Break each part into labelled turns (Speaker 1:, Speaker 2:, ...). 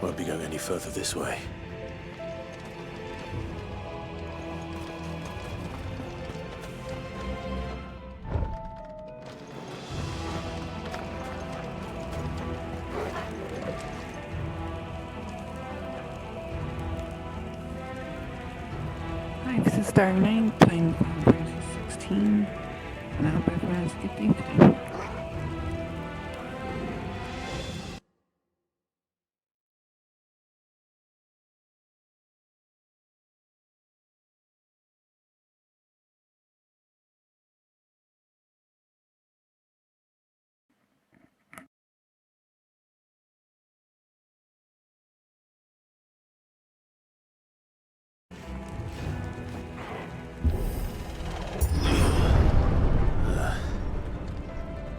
Speaker 1: Won't be going any further this way.
Speaker 2: Hi, this is Darlene playing Final Fantasy 16, and I hope everyone has a good day today.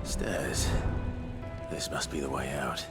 Speaker 1: Stairs. This must be the way out.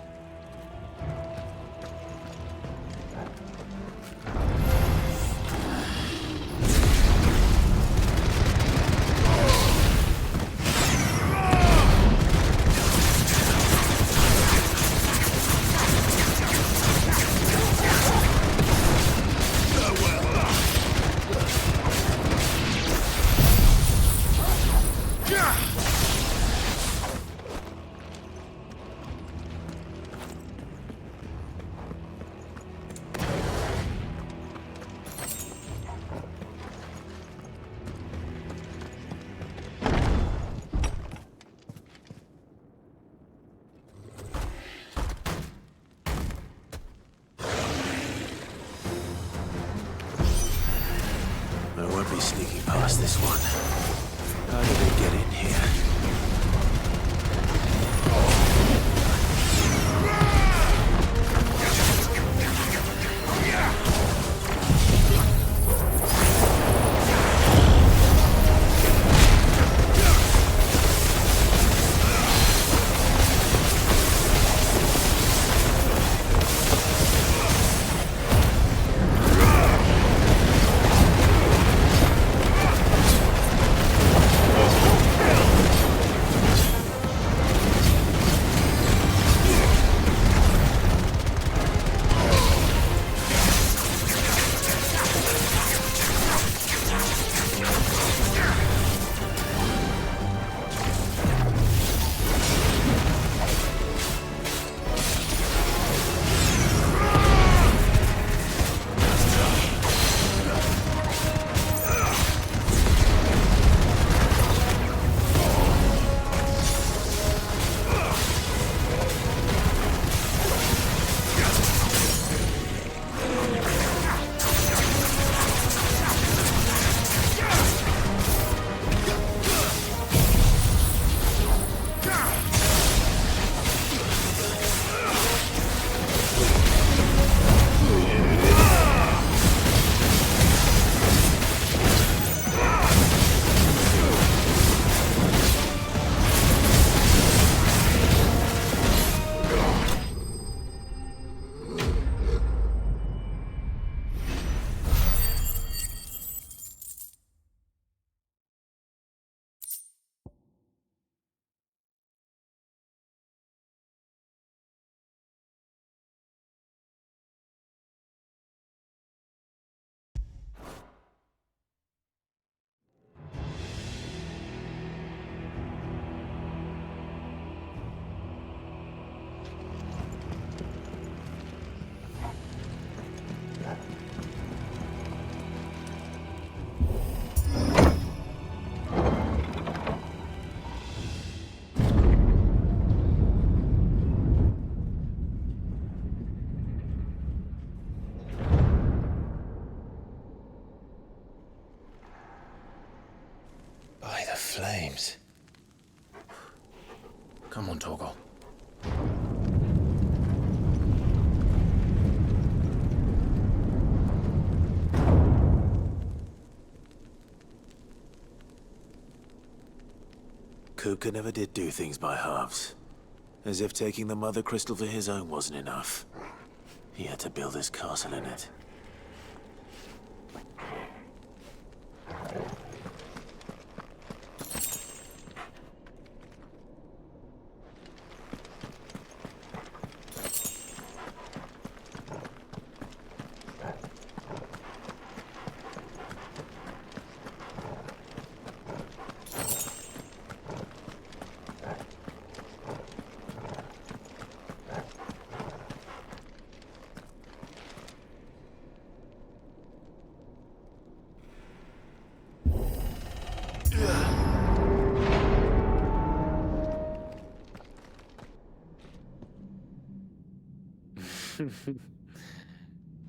Speaker 1: I won't be sneaking past this one. How did they get in here? By the flames. Come on, Torgal. Kupka never did do things by halves. As if taking the Mother Crystal for his own wasn't enough. He had to build his castle in it.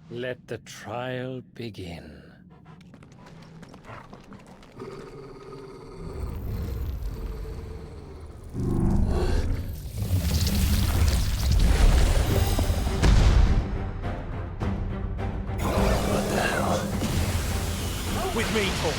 Speaker 3: Let the trial begin.
Speaker 1: What the hell?
Speaker 4: With me, Paul.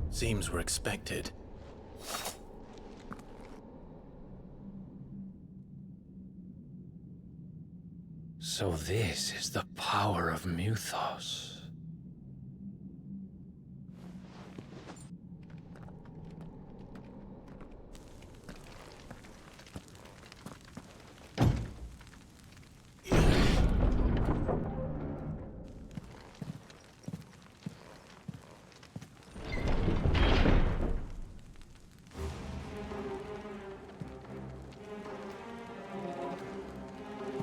Speaker 1: Seems we're expected.
Speaker 3: So this is the power of Muthos.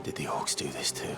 Speaker 1: Did the orcs do this too?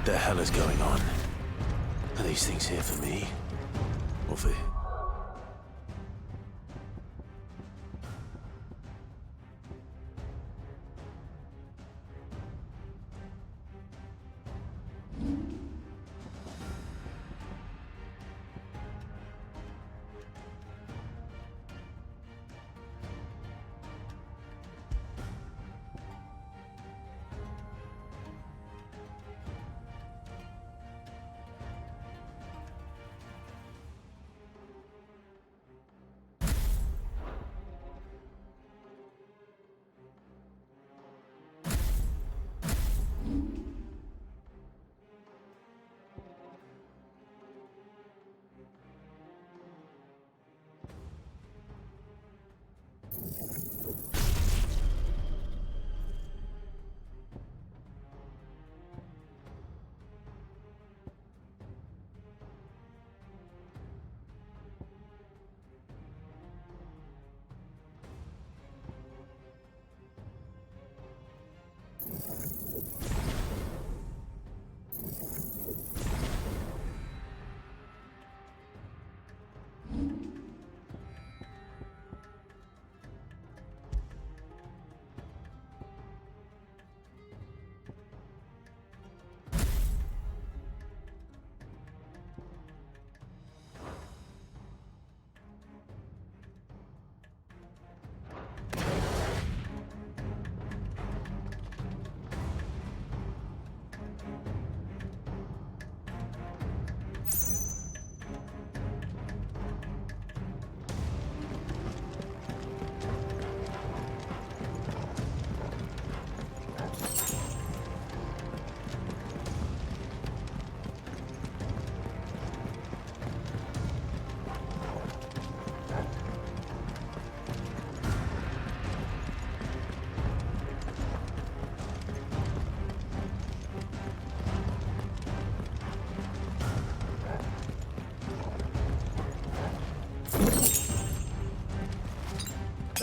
Speaker 1: What the hell is going on? Are these things here for me? Or for...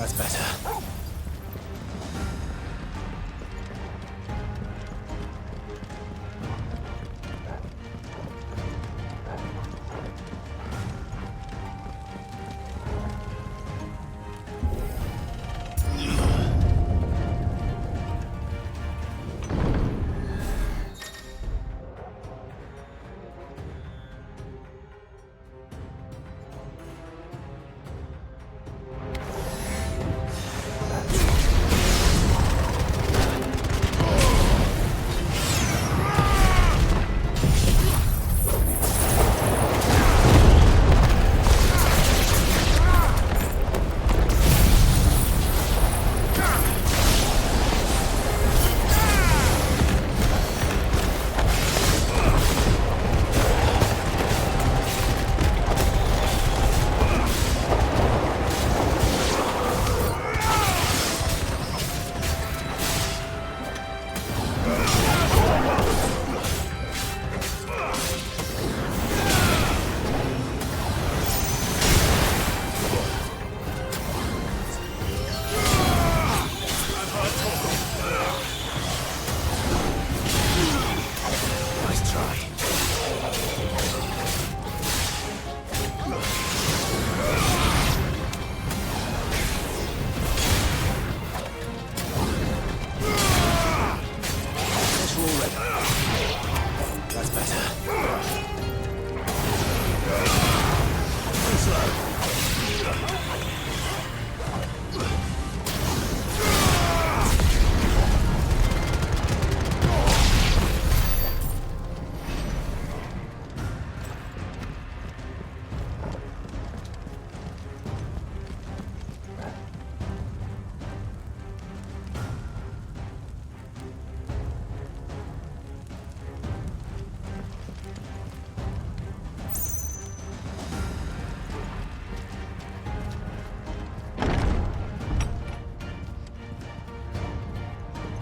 Speaker 1: That's better.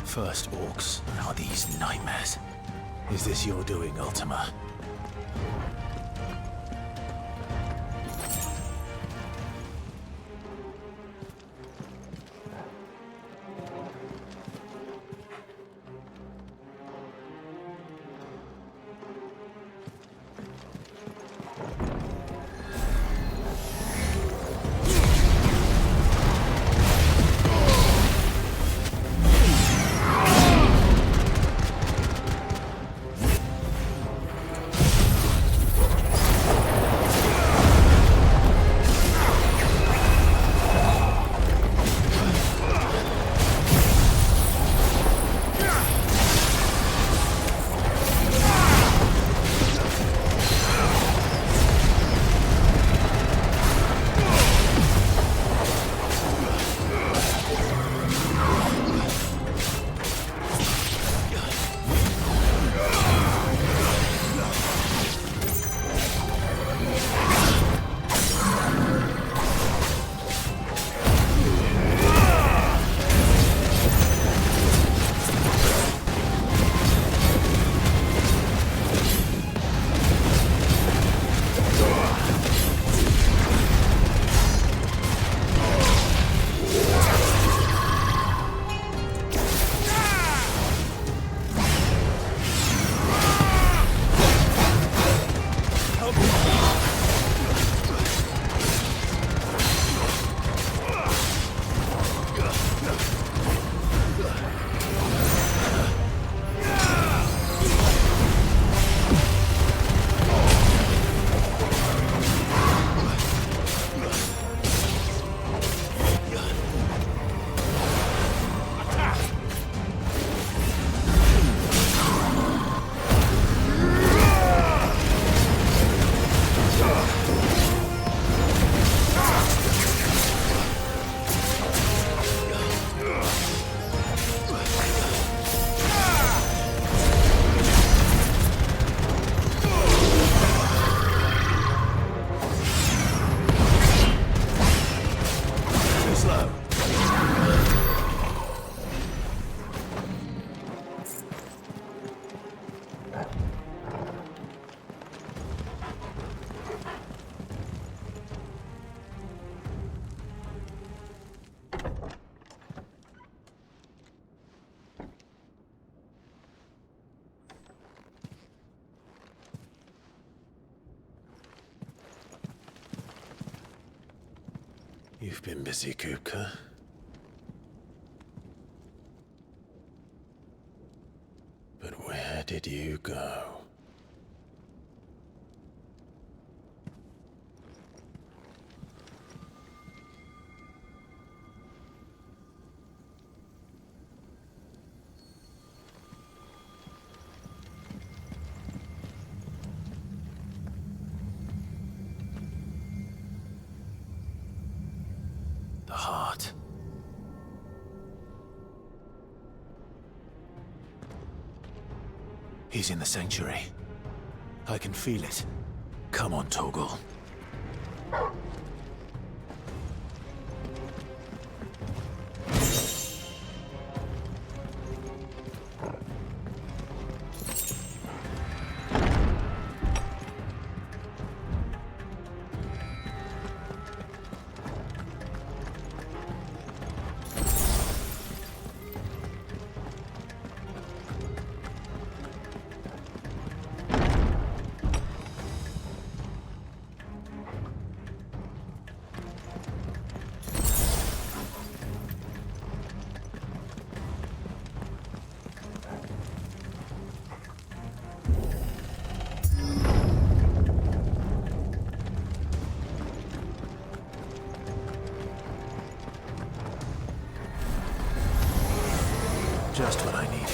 Speaker 1: First orcs, now these nightmares. Is this your doing, Ultima? You've been busy, Kupka. But where did you go? The heart. He's in the sanctuary. I can feel it. Come on, Torgal. Just what I needed.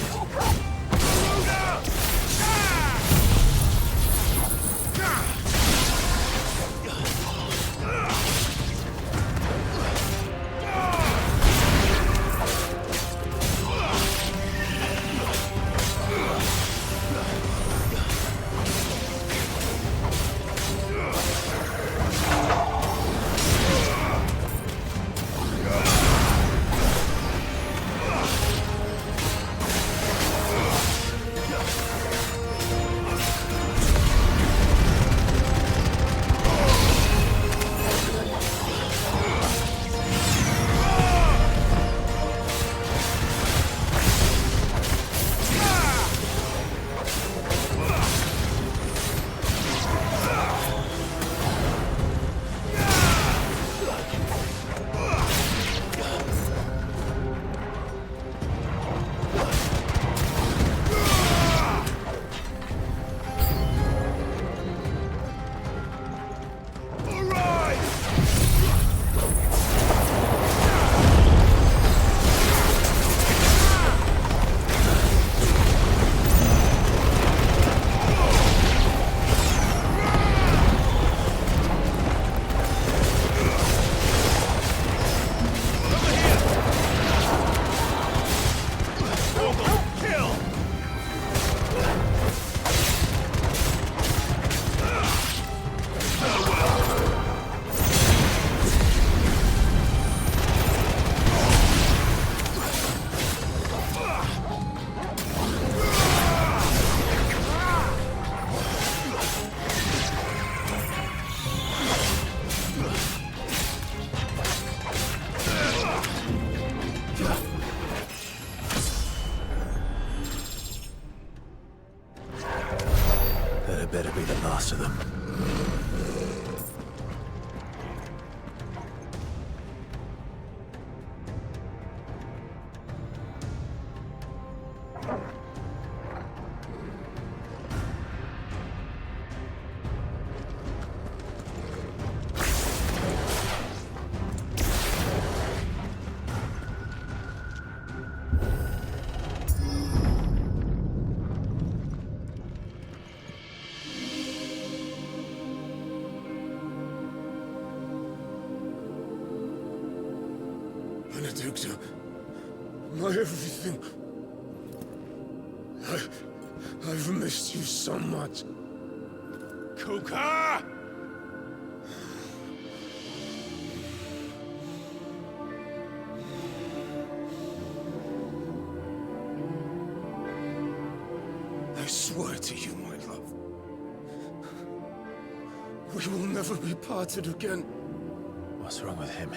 Speaker 1: That better be the last of them.
Speaker 5: Benedicta, my everything. I've missed you so much.
Speaker 4: Kuka!
Speaker 5: I swear to you, my love. We will never be parted again.
Speaker 1: What's wrong with him?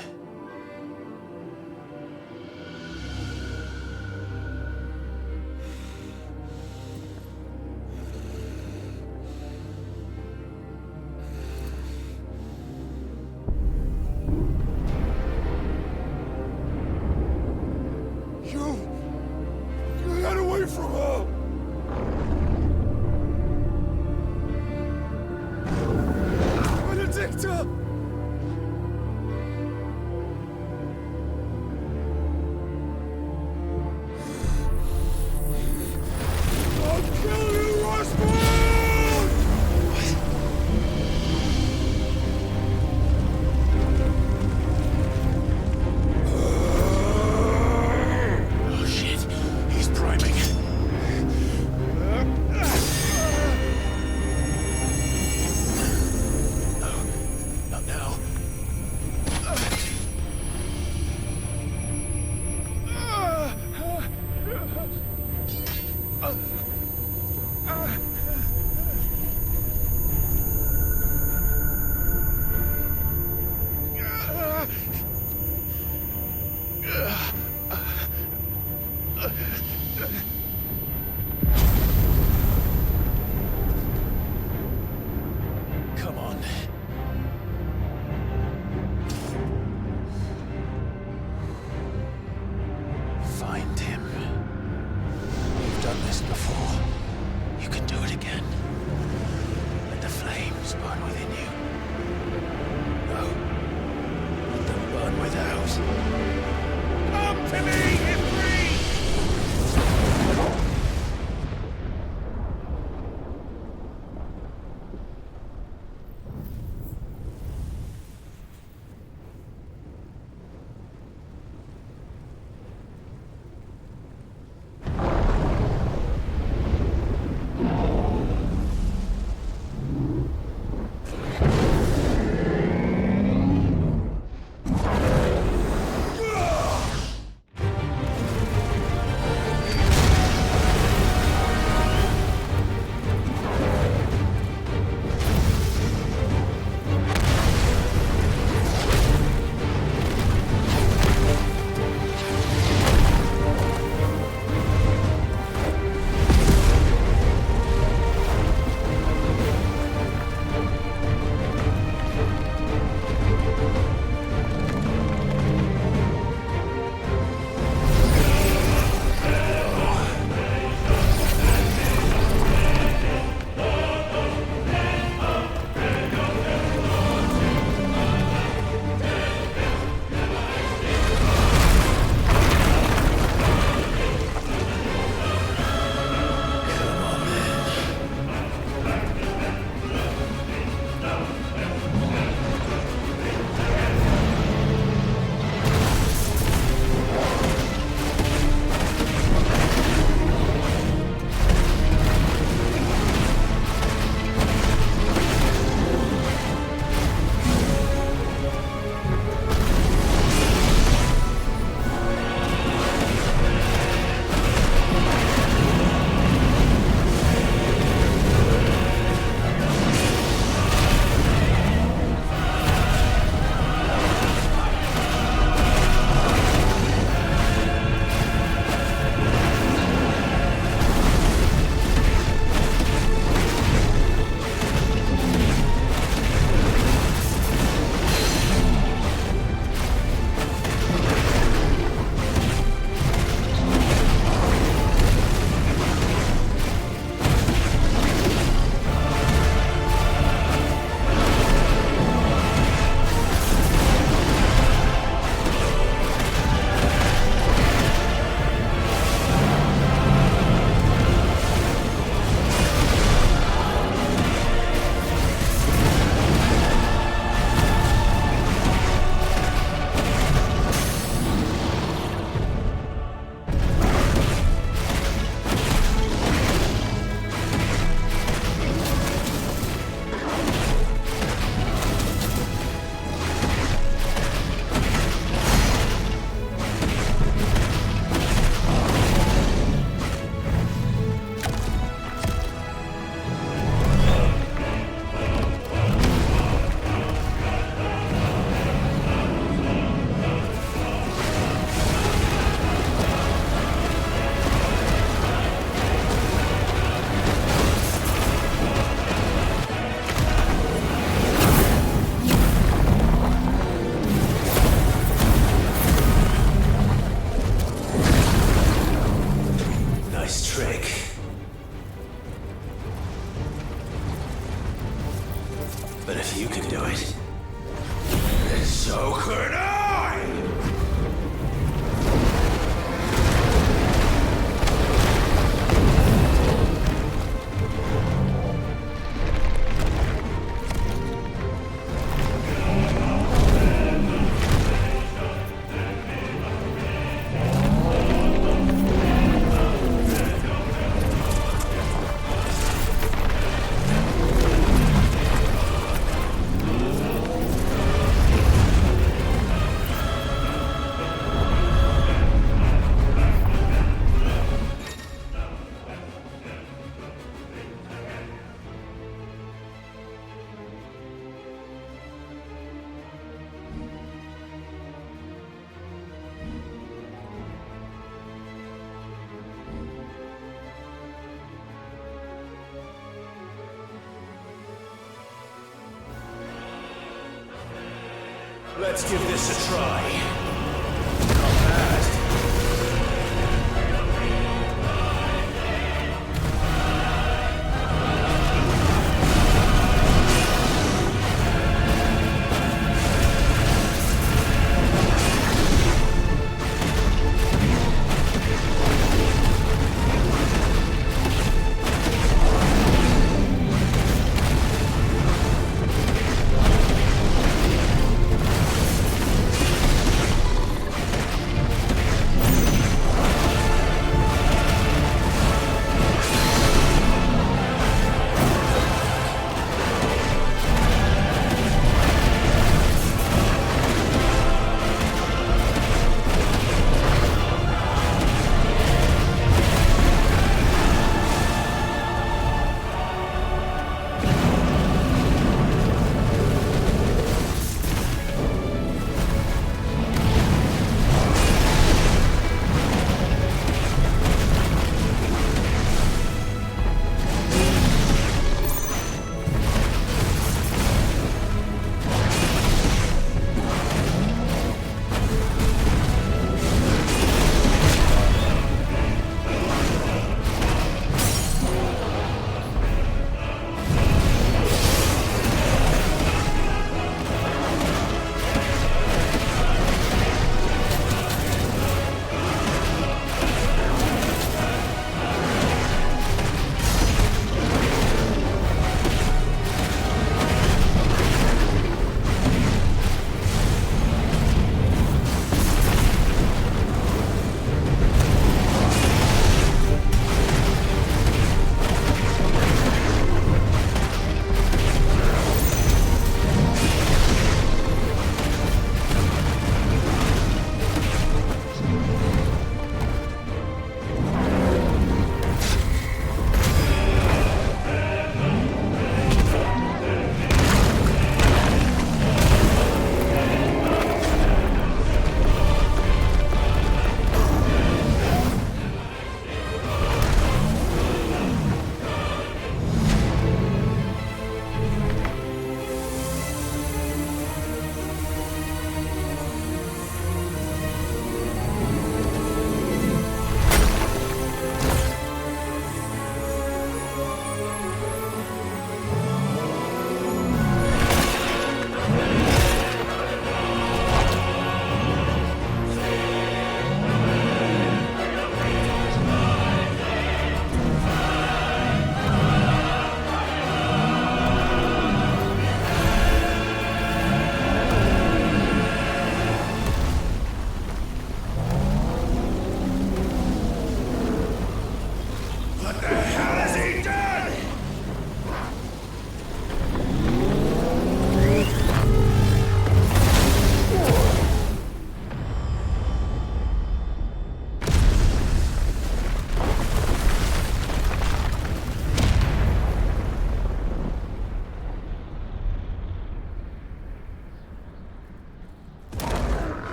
Speaker 1: it again. Let the flames burn within you. No. Let them burn without.
Speaker 4: Come to me, Ifrit!
Speaker 1: But if you can do it, then so could I! Let's give this a try. Not bad.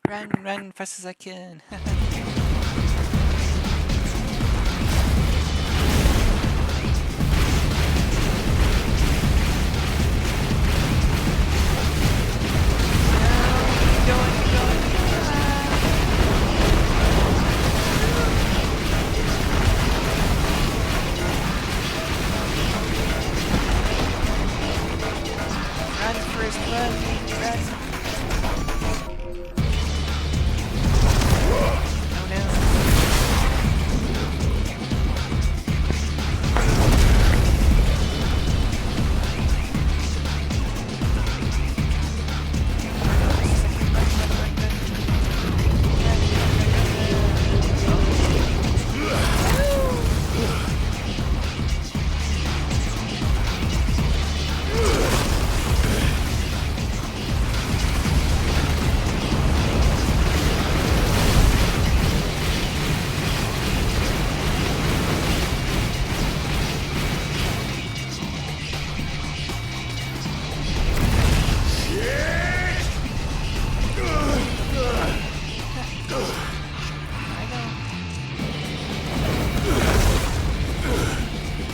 Speaker 6: Run fast as I can. Run, Forrest, run. Oh no.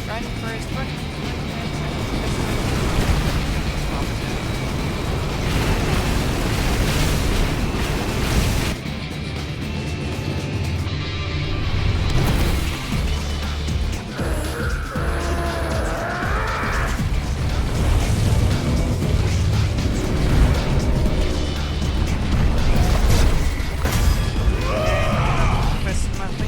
Speaker 6: Run, Forrest, run. Pressing my feet.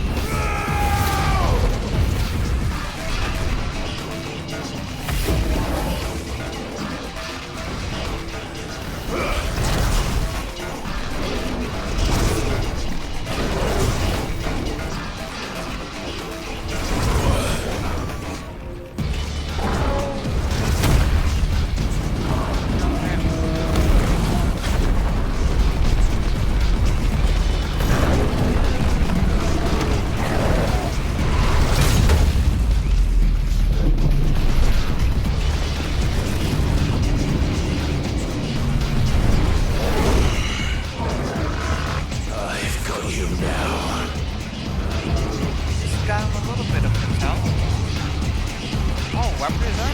Speaker 1: I've got you now.
Speaker 6: Just got him a little bit of intel. Oh, weapon his arm.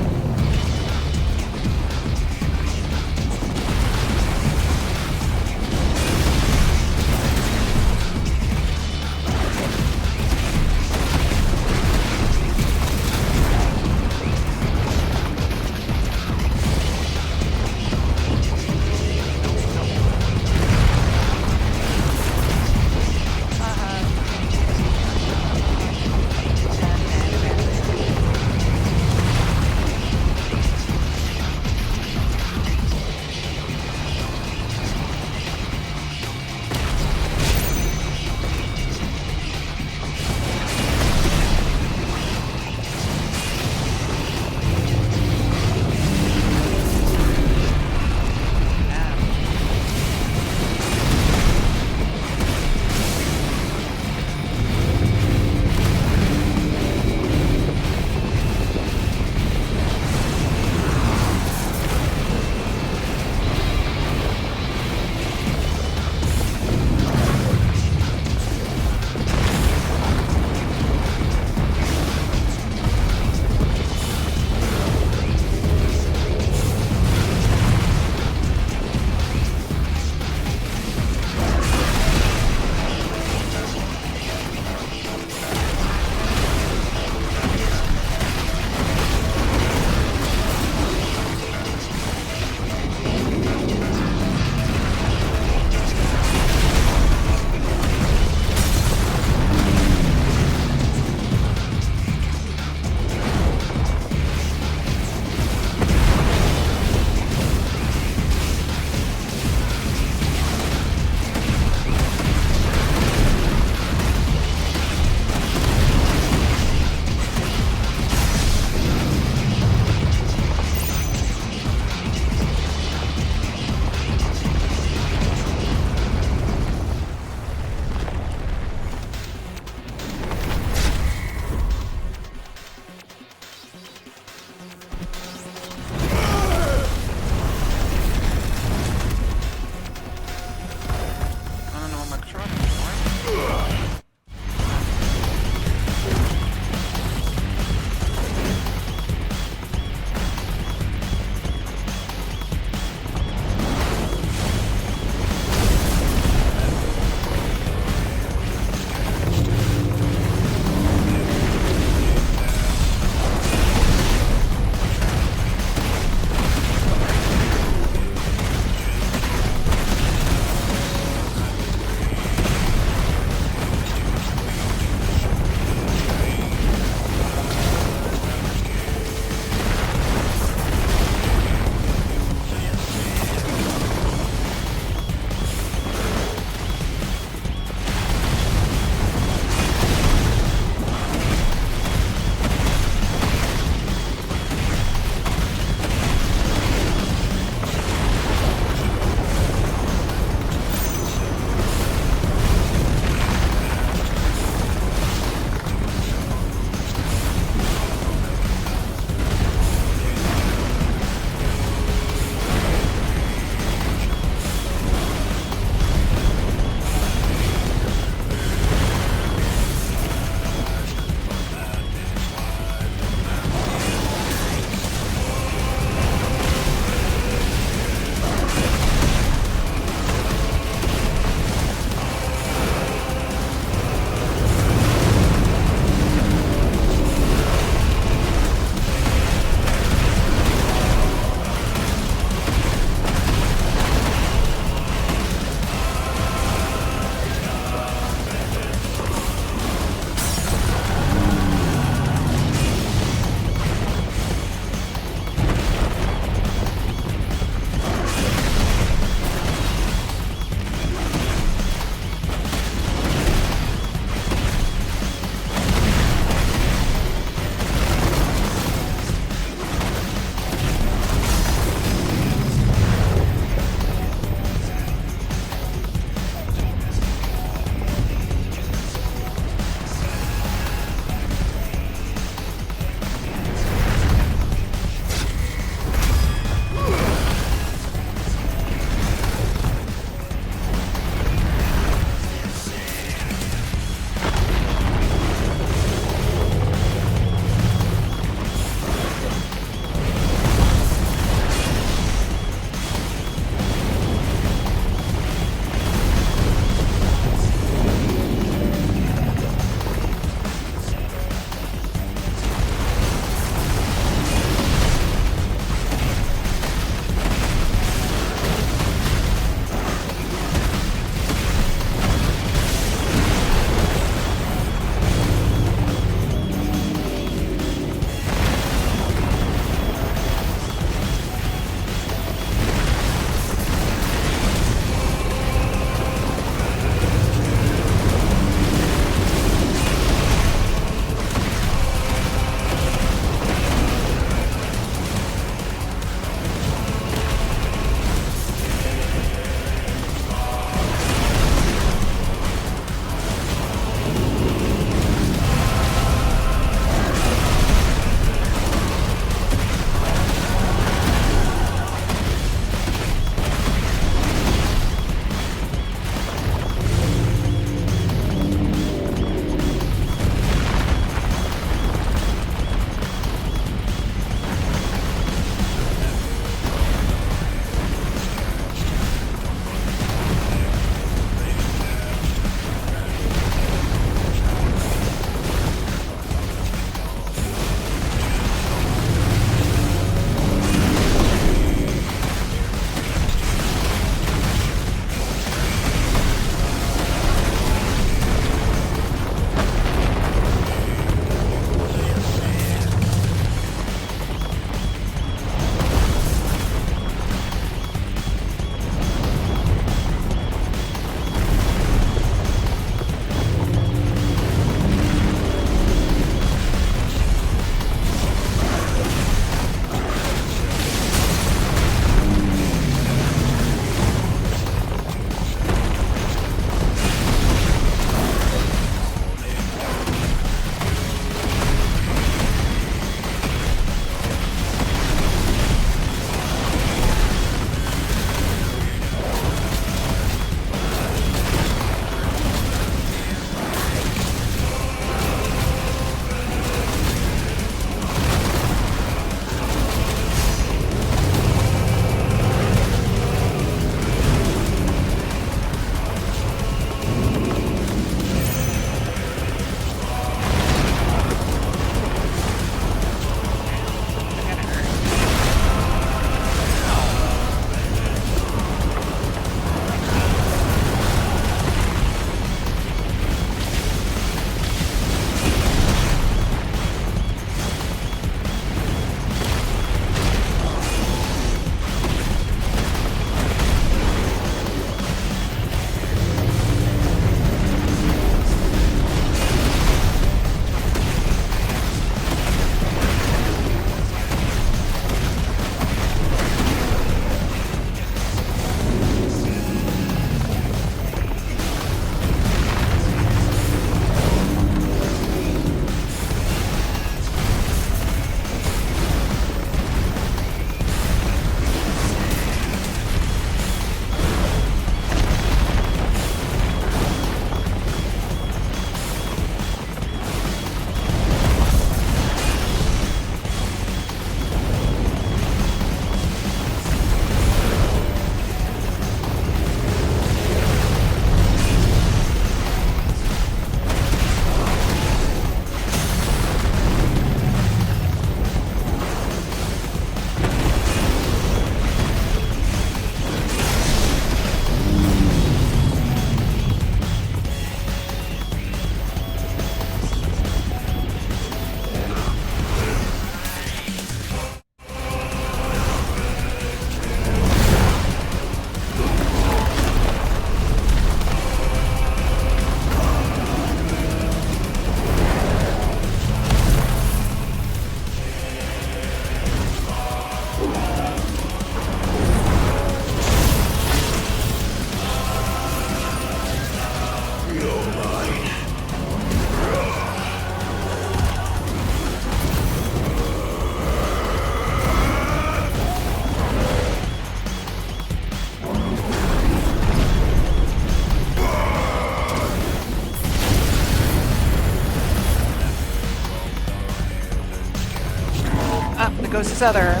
Speaker 6: each other.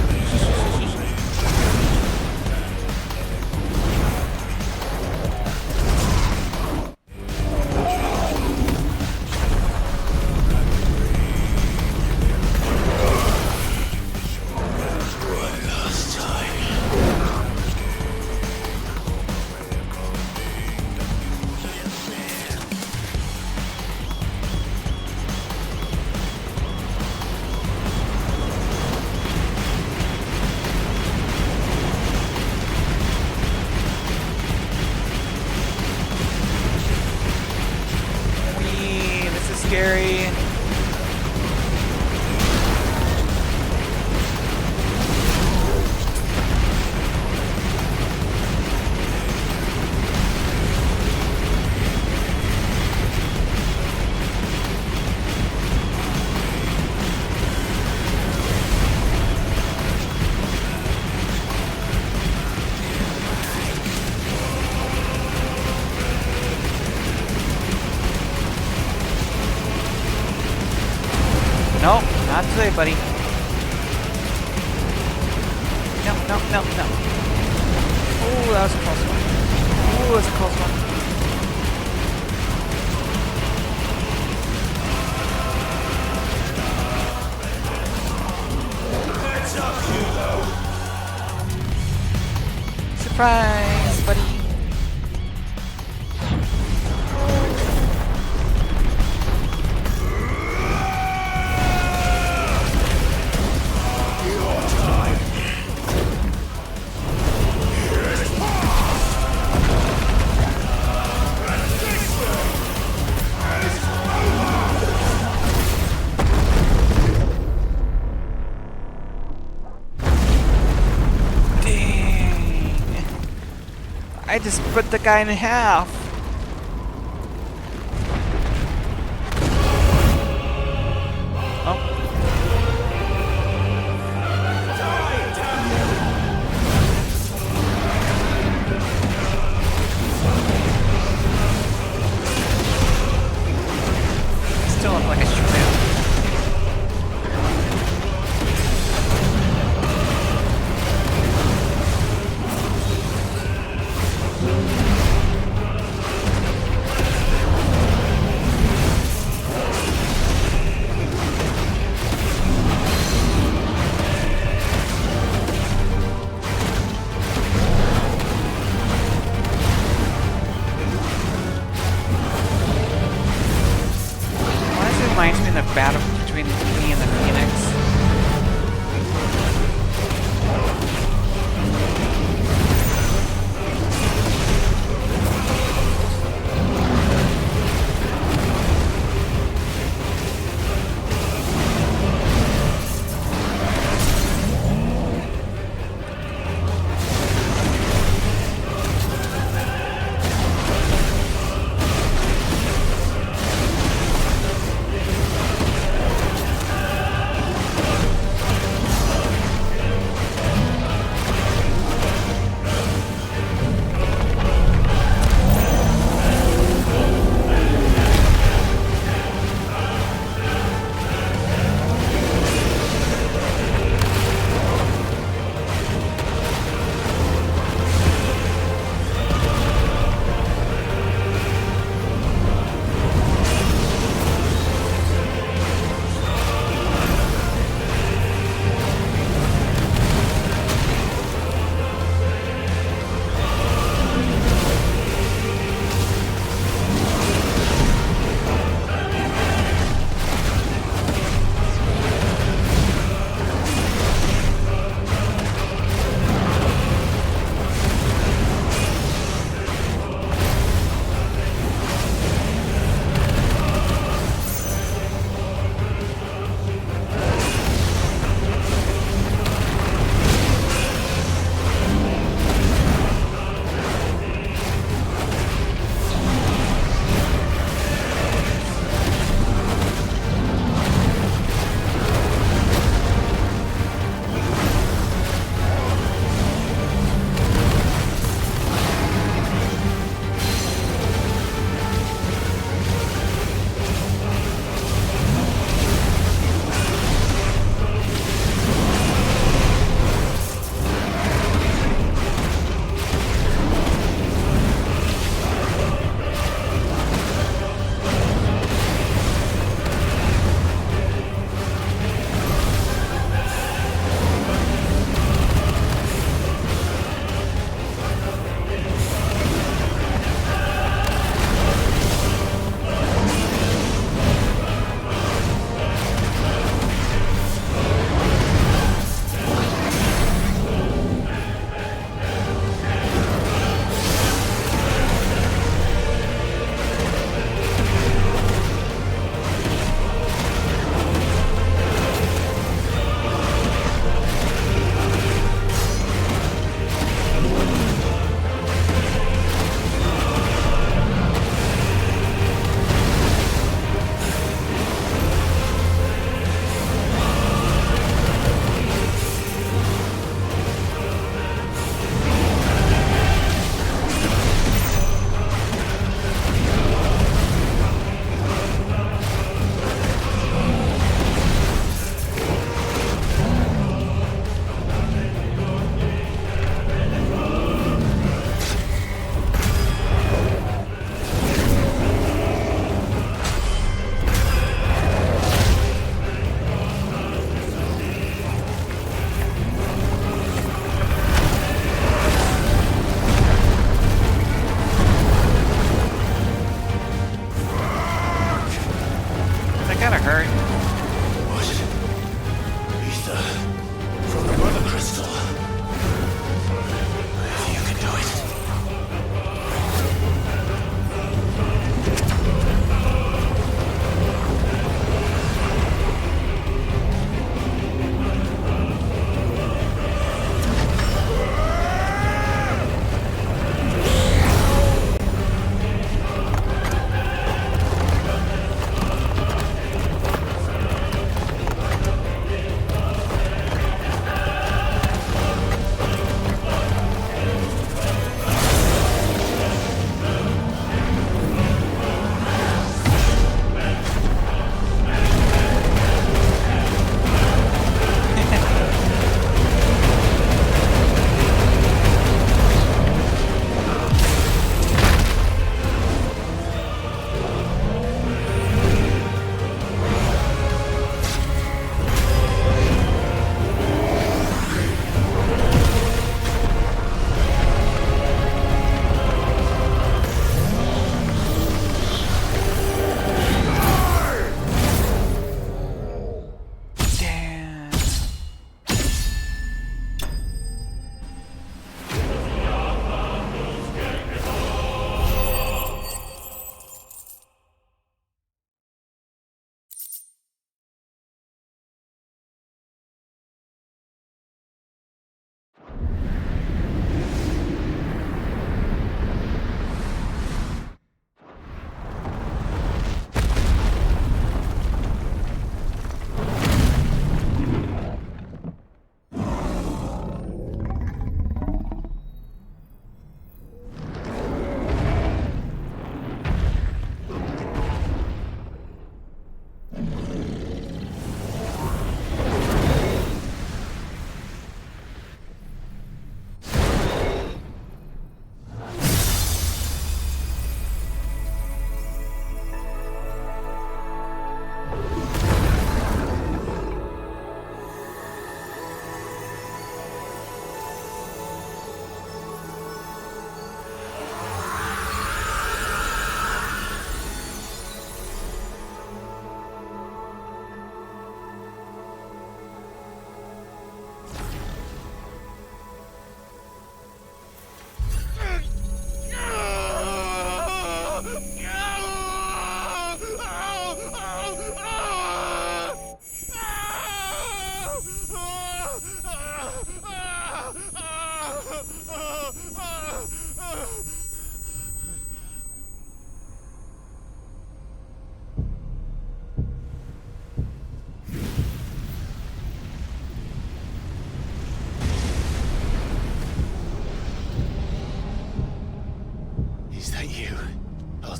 Speaker 6: This is scary. Nope, not today, buddy. No, no, no, no. Oh, that was a close one. Oh, that was a close one. Surprise, buddy. I just put the guy in half. Oh. Still look like a shootout. Reminds me of the battle between me and the Phoenix.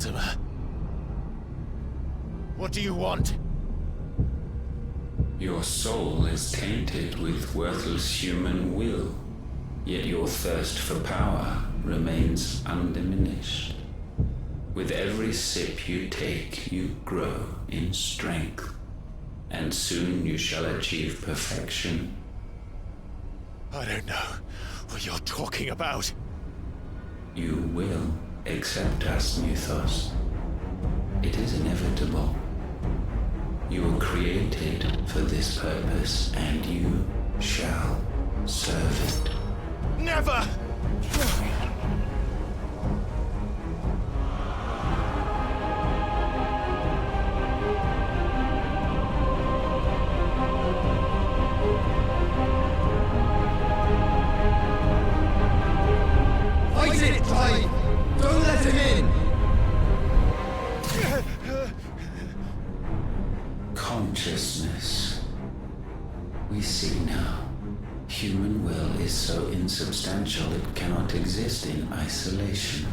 Speaker 1: Mortimer. What do you want?
Speaker 7: Your soul is tainted with worthless human will, yet your thirst for power remains undiminished. With every sip you take, you grow in strength, and soon you shall achieve perfection.
Speaker 1: I don't know what you're talking about.
Speaker 7: You will accept us, Mythos. It is inevitable. You were created for this purpose, and you shall serve it.
Speaker 1: Never!
Speaker 8: Fight it, Clive! Don't let him in!
Speaker 7: Consciousness. We see now. Human will is so insubstantial it cannot exist in isolation.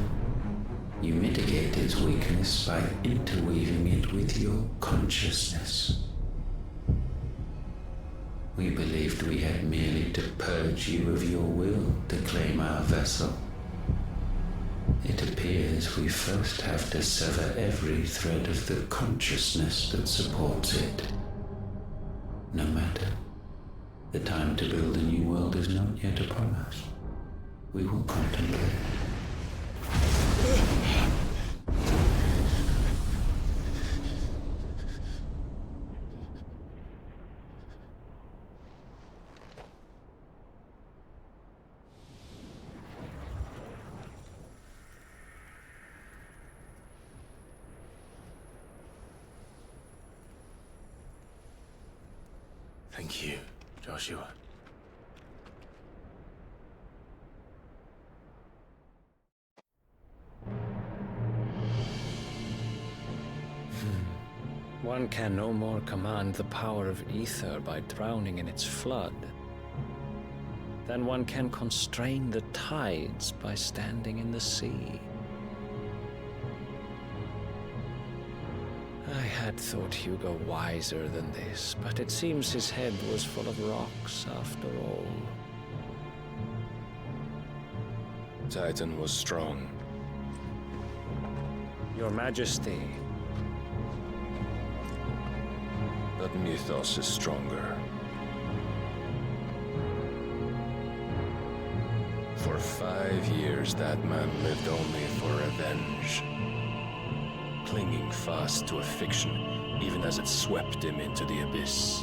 Speaker 7: You mitigate its weakness by interweaving it with your consciousness. We believed we had merely to purge you of your will to claim our vessel. It appears we first have to sever every thread of the consciousness that supports it. No matter. The time to build a new world is not yet upon us. We will contemplate.
Speaker 1: Thank you, Joshua.
Speaker 3: One can no more command the power of ether by drowning in its flood than one can constrain the tides by standing in the sea. I had thought Hugo wiser than this, but it seems his head was full of rocks after all.
Speaker 9: Titan was strong.
Speaker 3: Your Majesty.
Speaker 9: But Mythos is stronger. For 5 years, that man lived only for revenge. Clinging fast to a fiction, even as it swept him into the abyss.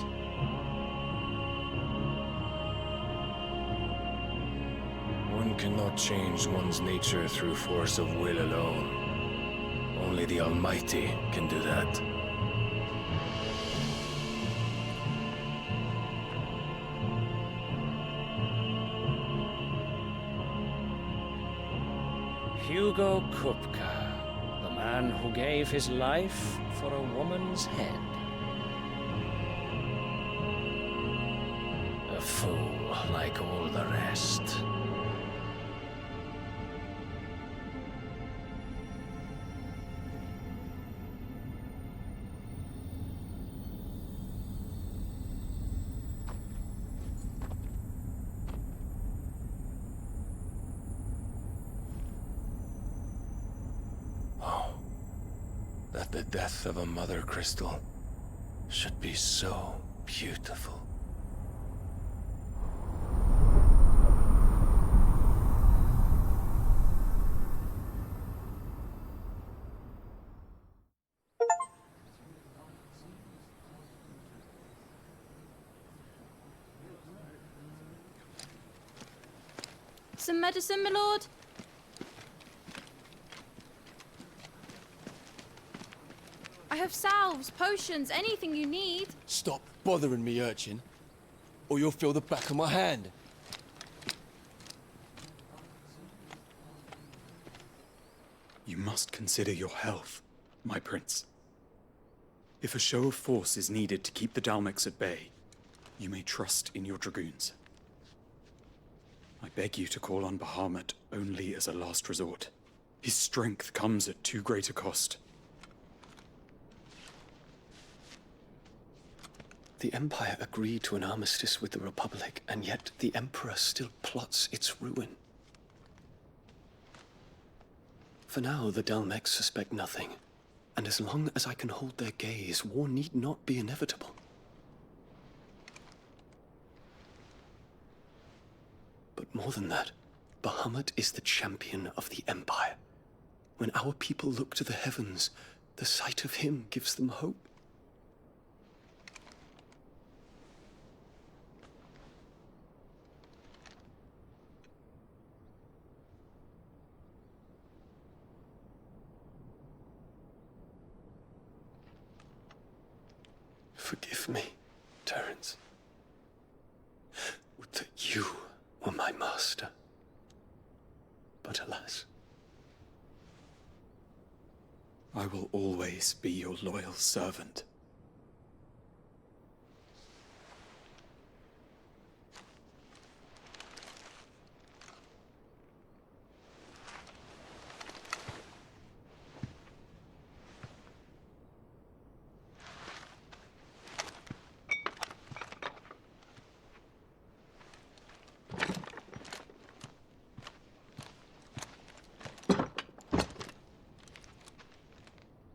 Speaker 9: One cannot change one's nature through force of will alone. Only the Almighty can do that.
Speaker 3: Hugo Kupka, the man who gave his life for a woman's head. A fool like all the rest.
Speaker 9: That the death of a mother crystal should be so beautiful.
Speaker 10: Some medicine, my lord? I have salves, potions, anything you need.
Speaker 8: Stop bothering me, urchin, or you'll feel the back of my hand.
Speaker 11: You must consider your health, my prince. If a show of force is needed to keep the Dalmex at bay, you may trust in your dragoons. I beg you to call on Bahamut only as a last resort. His strength comes at too great a cost.
Speaker 12: The Empire agreed to an armistice with the Republic, and yet the Emperor still plots its ruin. For now, the Dalmex suspect nothing, and as long as I can hold their gaze, war need not be inevitable. But more than that, Bahamut is the champion of the Empire. When our people look to the heavens, the sight of him gives them hope. Forgive me, Terence. Would that you were my master. But alas.
Speaker 11: I will always be your loyal servant.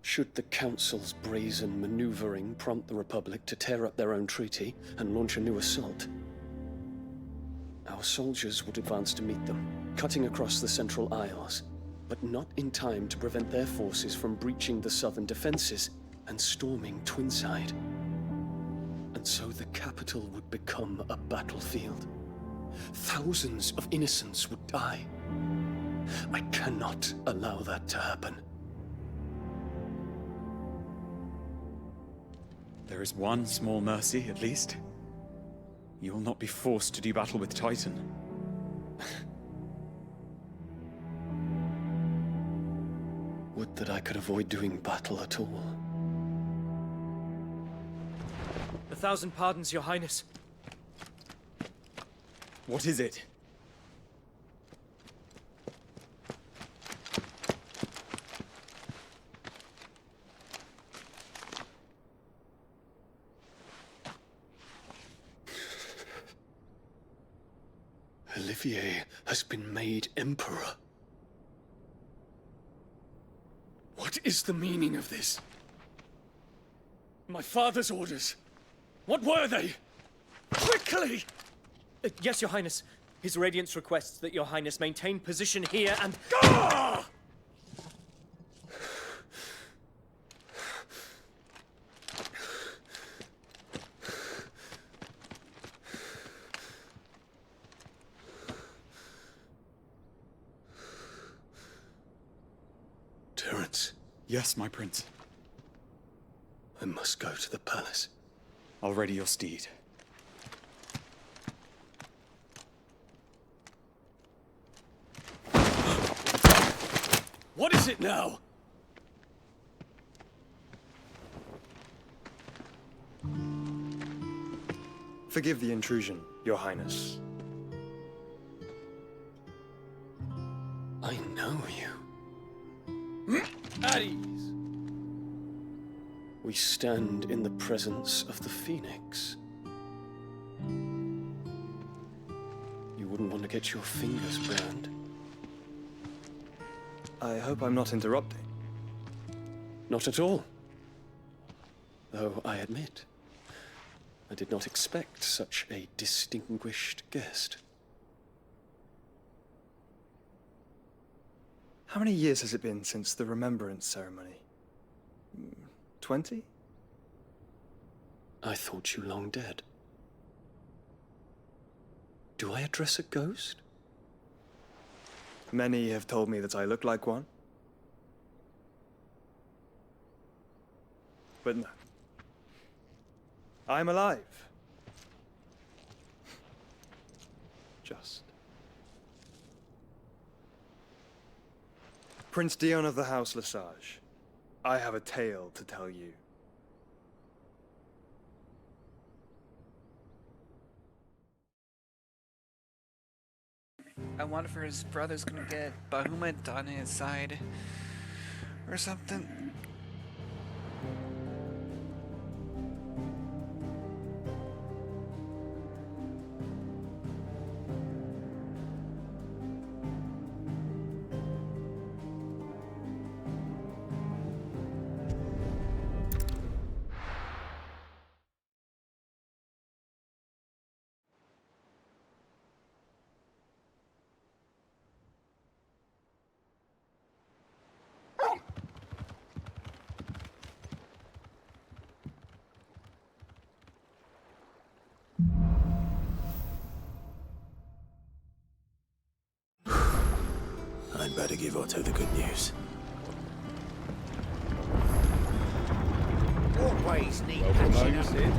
Speaker 12: Should the Council's brazen maneuvering prompt the Republic to tear up their own treaty and launch a new assault, our soldiers would advance to meet them, cutting across the Central Isles, but not in time to prevent their forces from breaching the southern defenses and storming Twinside. And so the capital would become a battlefield. Thousands of innocents would die. I cannot allow that to happen.
Speaker 11: There is one small mercy, at least. You will not be forced to do battle with Titan.
Speaker 12: Would that I could avoid doing battle at all.
Speaker 13: 1,000 pardons, Your Highness.
Speaker 11: What is it?
Speaker 12: Olivier has been made Emperor. What is the meaning of this? My father's orders. What were they? Quickly!
Speaker 13: Yes, Your Highness. His Radiance requests that Your Highness maintain position here and...
Speaker 12: Ah! Terence.
Speaker 11: Yes, my prince.
Speaker 12: I must go to the palace.
Speaker 11: I'll ready your steed.
Speaker 12: What is it now?
Speaker 14: Forgive the intrusion, Your Highness.
Speaker 12: I know you.
Speaker 13: At ease.
Speaker 12: We stand in the presence of the Phoenix. You wouldn't want to get your fingers burned.
Speaker 14: I hope I'm not interrupting.
Speaker 12: Not at all. Though I admit, I did not expect such a distinguished guest.
Speaker 14: How many years has it been since the Remembrance ceremony? 20?
Speaker 12: I thought you long dead. Do I address a ghost?
Speaker 14: Many have told me that I look like one. But no. I'm alive. Just. Prince Dion of the House Lesage, I have a tale to tell you.
Speaker 6: I wonder if his brother's gonna get Bahamut on his side or something.
Speaker 1: I'd better give Otto the good news.
Speaker 4: Always need
Speaker 9: Welcome
Speaker 4: patching
Speaker 9: home,
Speaker 4: up.
Speaker 9: Sid.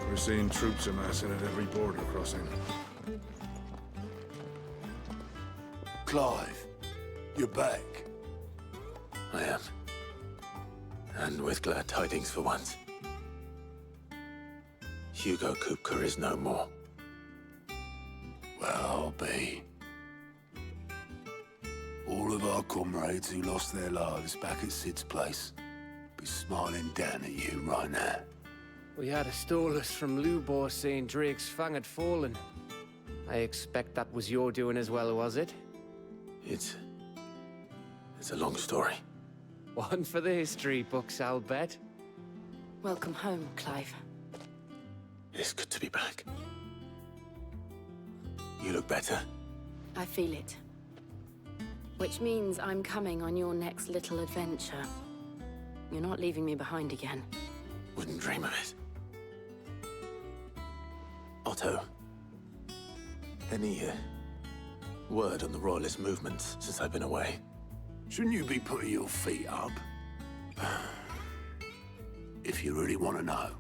Speaker 5: We're seeing troops amassing at every border crossing.
Speaker 1: Clive, you're back. I am. And with glad tidings for once. Hugo Kupka is no more.
Speaker 15: Well, I'll be. All of our comrades who lost their lives back at Sid's place be smiling down at you right now.
Speaker 16: We had a stolus from Lubor saying Drake's fang had fallen. I expect that was your doing as well, was it?
Speaker 1: It's a long story.
Speaker 16: One for the history books, I'll bet.
Speaker 17: Welcome home, Clive.
Speaker 1: It is good to be back. You look better.
Speaker 17: I feel it. Which means I'm coming on your next little adventure. You're not leaving me behind again.
Speaker 1: Wouldn't dream of it. Otto, any word on the Royalist movements since I've been away?
Speaker 15: Shouldn't you be putting your feet up? If you really want to know,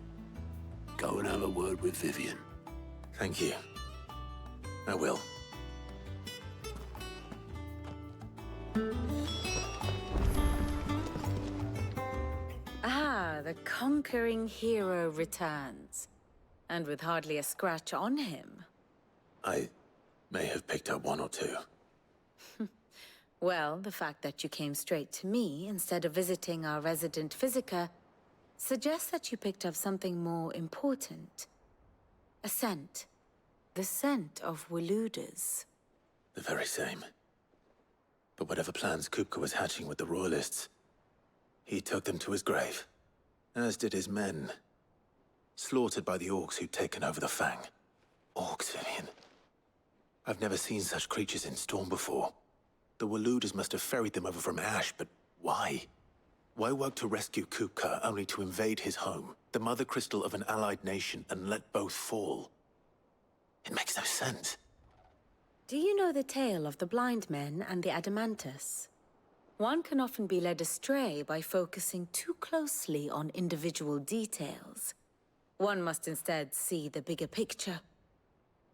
Speaker 15: go and have a word with Vivian.
Speaker 1: Thank you. I will.
Speaker 18: Ah, the conquering hero returns. And with hardly a scratch on him.
Speaker 1: I may have picked up one or two.
Speaker 18: Well, the fact that you came straight to me instead of visiting our resident physiker suggests that you picked up something more important. A scent. The scent of Waludas.
Speaker 1: The very same. But whatever plans Kupka was hatching with the Royalists, he took them to his grave. As did his men. Slaughtered by the orcs who'd taken over the Fang. Orcs, Vivian. I've never seen such creatures in Storm before. The Waludas must have ferried them over from Ash, but why? Why work to rescue Kupka only to invade his home, the mother crystal of an allied nation, and let both fall? It makes no sense.
Speaker 18: Do you know the tale of the blind men and the Adamantus? One can often be led astray by focusing too closely on individual details. One must instead see the bigger picture.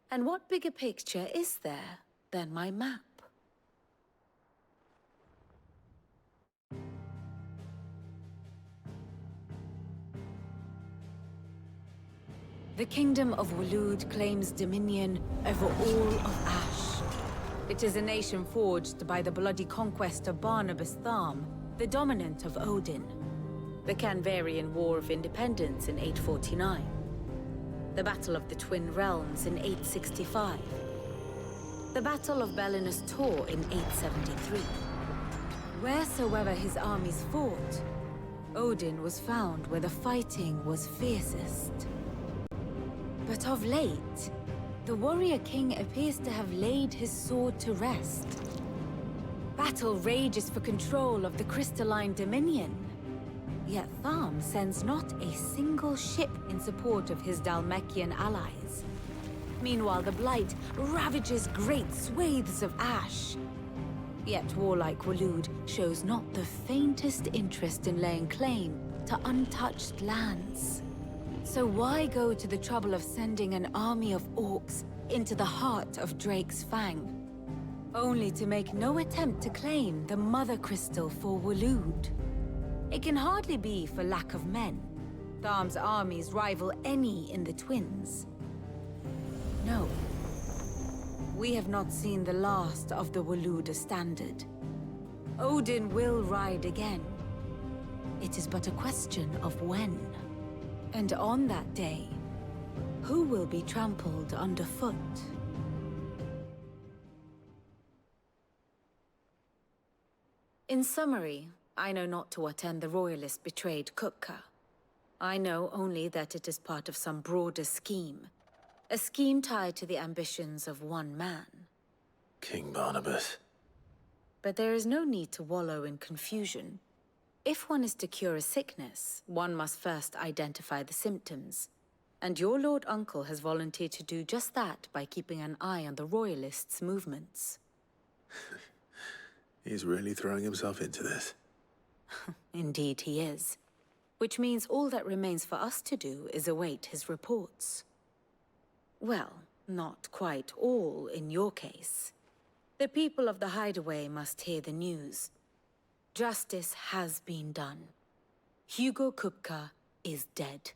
Speaker 18: And what bigger picture is there than my map? The Kingdom of Walud claims dominion over all of Ash. It is a nation forged by the bloody conquest of Barnabas Tharm, the dominant of Odin. The Canvarian War of Independence in 849. The Battle of the Twin Realms in 865. The Battle of Belinus Tor in 873. Wheresoever his armies fought, Odin was found where the fighting was fiercest. But of late, the warrior king appears to have laid his sword to rest. Battle rages for control of the crystalline dominion. Yet Tharm sends not a single ship in support of his Dhalmekian allies. Meanwhile, the Blight ravages great swathes of ash. Yet warlike Waloed shows not the faintest interest in laying claim to untouched lands. So why go to the trouble of sending an army of orcs into the heart of Drake's Fang, only to make no attempt to claim the Mother Crystal for Waloed? It can hardly be for lack of men. Tharm's armies rival any in the Twins. No. We have not seen the last of the Waloed standard. Odin will ride again. It is but a question of when. And on that day, who will be trampled underfoot? In summary, I know not to what end the Royalist betrayed Kupka. I know only that it is part of some broader scheme. A scheme tied to the ambitions of one man.
Speaker 1: King Barnabas.
Speaker 18: But there is no need to wallow in confusion. If one is to cure a sickness, one must first identify the symptoms. And your Lord Uncle has volunteered to do just that by keeping an eye on the Royalists' movements.
Speaker 1: He's really throwing himself into this.
Speaker 18: Indeed he is. Which means all that remains for us to do is await his reports. Well, not quite all in your case. The people of the Hideaway must hear the news. Justice has been done. Hugo Kupka is dead.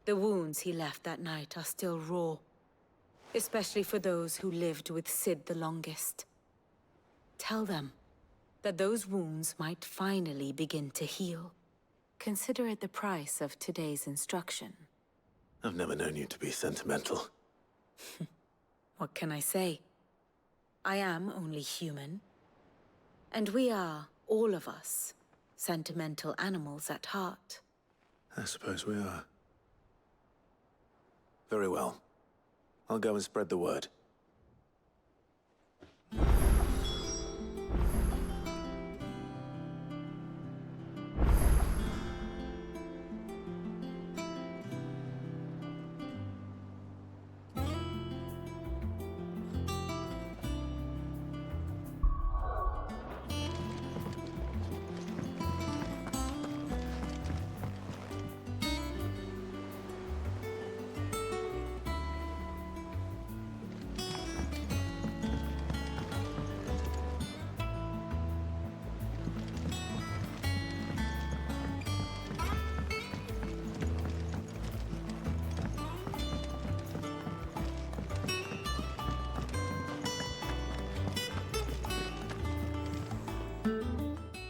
Speaker 18: The wounds he left that night are still raw, especially for those who lived with Sid the longest. Tell them that those wounds might finally begin to heal. Consider it the price of today's instruction.
Speaker 1: I've never known you to be sentimental.
Speaker 18: What can I say? I am only human. And we are, all of us, sentimental animals at heart.
Speaker 1: I suppose we are. Very well. I'll go and spread the word.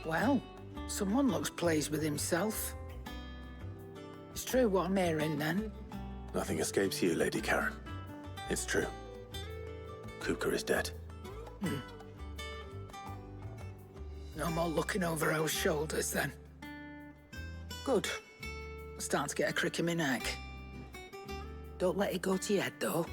Speaker 19: Well, someone looks pleased with himself. It's true what I'm hearing, then?
Speaker 1: Nothing escapes you, Lady Karen. It's true. Kupka is dead.
Speaker 19: No more looking over our shoulders, then. Good. I'm starting to get a crick in my neck. Don't let it go to your head, though.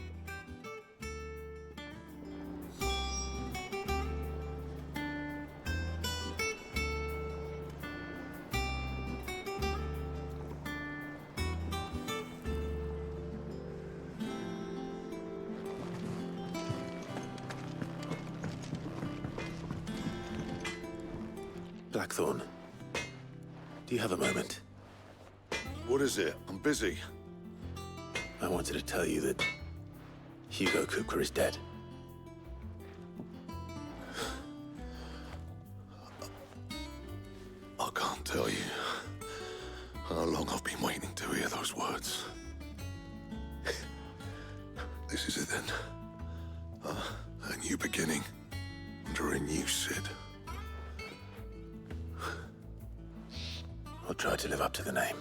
Speaker 1: Blackthorn, do you have a moment?
Speaker 5: What is it? I'm busy.
Speaker 1: I wanted to tell you that Hugo Kupka is dead.
Speaker 5: I can't tell you how long I've been waiting to hear those words. This is it then. A new beginning under a new Sid.
Speaker 1: I'll try to live up to the name.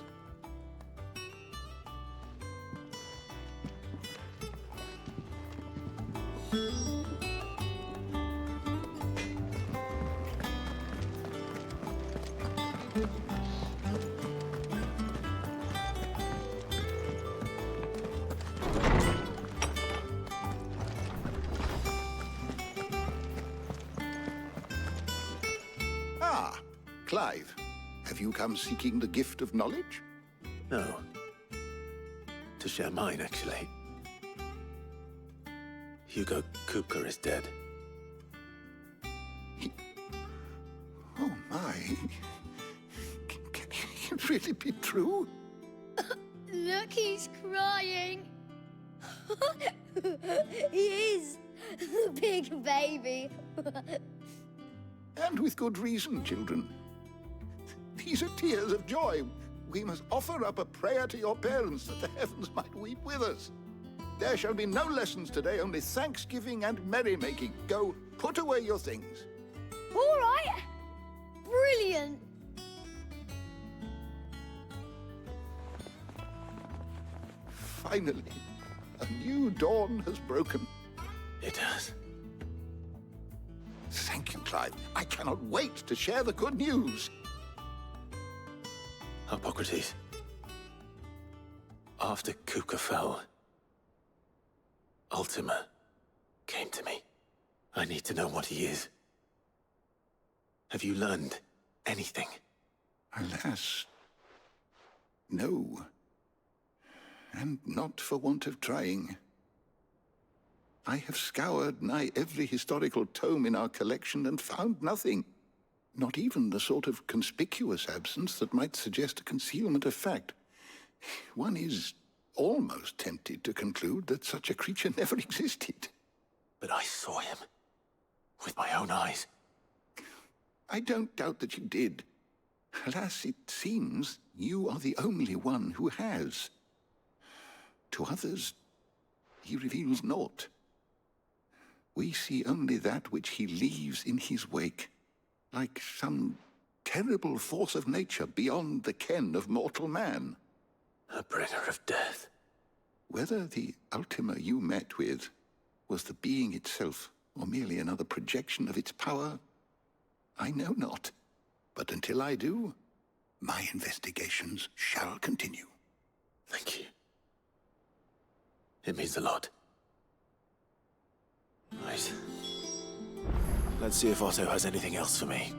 Speaker 15: Clive, have you come seeking the gift of knowledge?
Speaker 1: No. To share mine, actually. Hugo Kupka is dead.
Speaker 15: Oh my. Can it really be true?
Speaker 20: Look, he's crying. He is. The big baby.
Speaker 15: And with good reason, children. These are tears of joy. We must offer up a prayer to your parents that the heavens might weep with us. There shall be no lessons today, only thanksgiving and merrymaking. Go, put away your things.
Speaker 20: All right. Brilliant.
Speaker 15: Finally, a new dawn has broken.
Speaker 1: It has.
Speaker 15: Thank you, Clive. I cannot wait to share the good news.
Speaker 1: Hippocrates. After Kupka fell, Ultima came to me. I need to know what he is. Have you learned anything?
Speaker 15: Alas, no. And not for want of trying. I have scoured nigh every historical tome in our collection and found nothing. Not even the sort of conspicuous absence that might suggest a concealment of fact. One is almost tempted to conclude that such a creature never existed.
Speaker 1: But I saw him. With my own eyes.
Speaker 15: I don't doubt that you did. Alas, it seems you are the only one who has. To others, he reveals naught. We see only that which he leaves in his wake, like some terrible force of nature beyond the ken of mortal man.
Speaker 1: A bringer of death.
Speaker 15: Whether the Ultima you met with was the being itself, or merely another projection of its power, I know not. But until I do, my investigations shall continue.
Speaker 1: Thank you. It means a lot. Right. Let's see if Otto has anything else for me.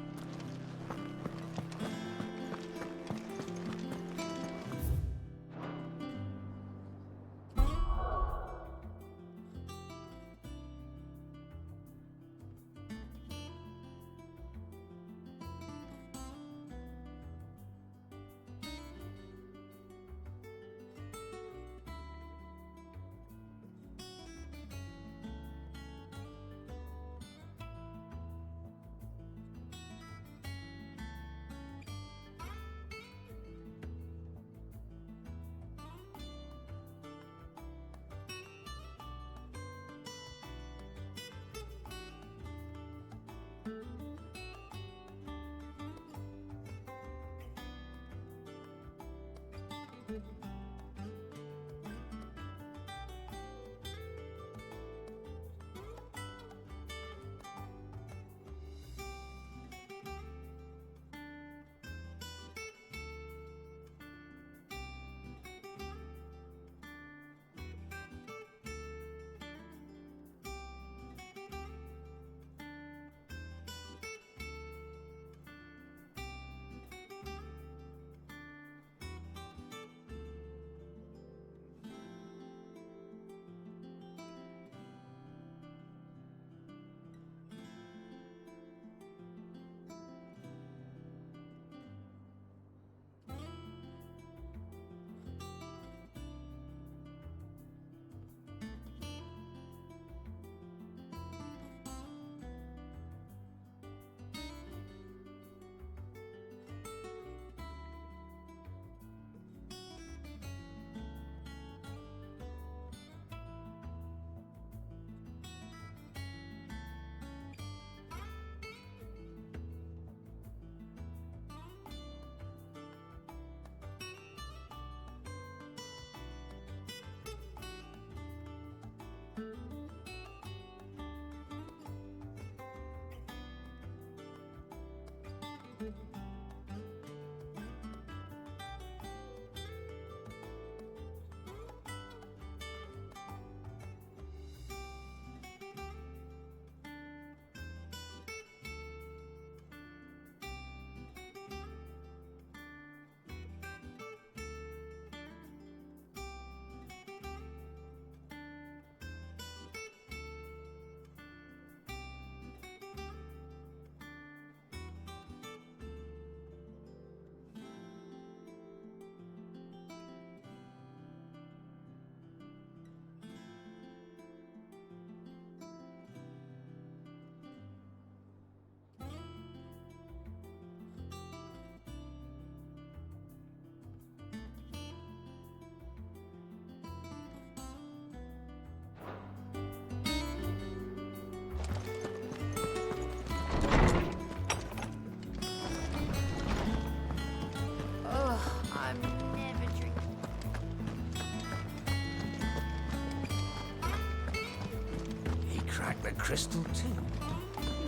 Speaker 21: red crystal too.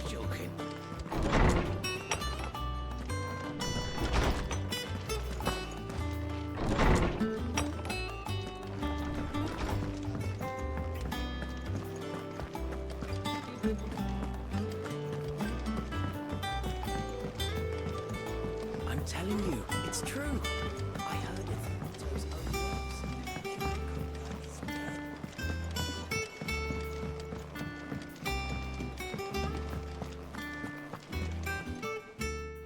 Speaker 21: You're joking. I'm telling you, it's true. I heard it from Otto's own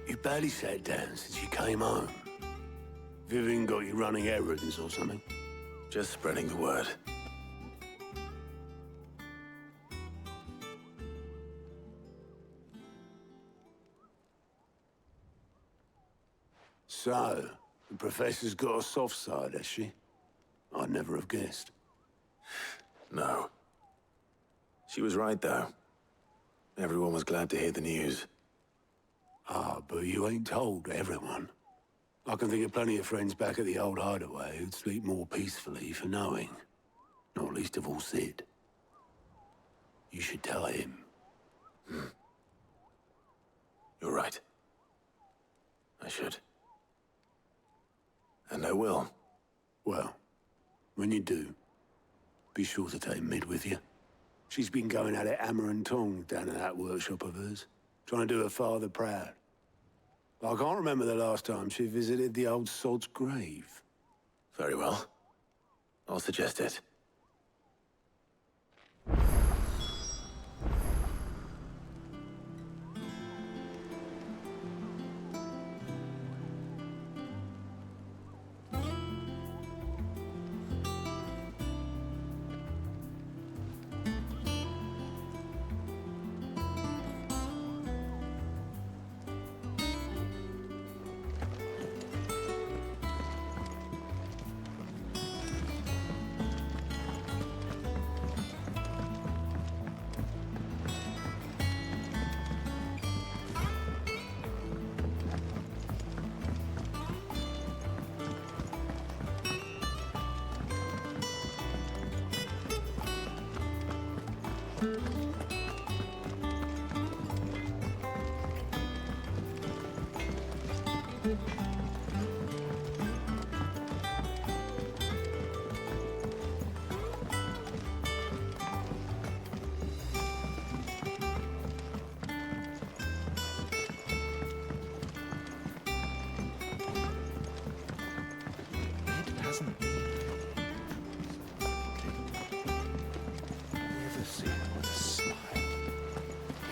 Speaker 22: You barely sat down since you came home. Vivian got you running errands or something?
Speaker 1: Just spreading the word.
Speaker 22: So, the Professor's got a soft side, has she? I'd never have guessed.
Speaker 1: No. She was right, though. Everyone was glad to hear the news.
Speaker 22: Ah, but you ain't told everyone. I can think of plenty of friends back at the old hideaway who'd sleep more peacefully for knowing. Not least of all Sid. You should tell him.
Speaker 1: You're right. I should. And I will.
Speaker 22: Well, when you do, be sure to take Mid with you. She's been going at it hammer and tongs down at that workshop of hers, trying to do her father proud. I can't remember the last time she visited the old sod's grave.
Speaker 1: Very well. I'll suggest it.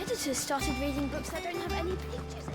Speaker 20: Editors started reading books that don't have any pictures in.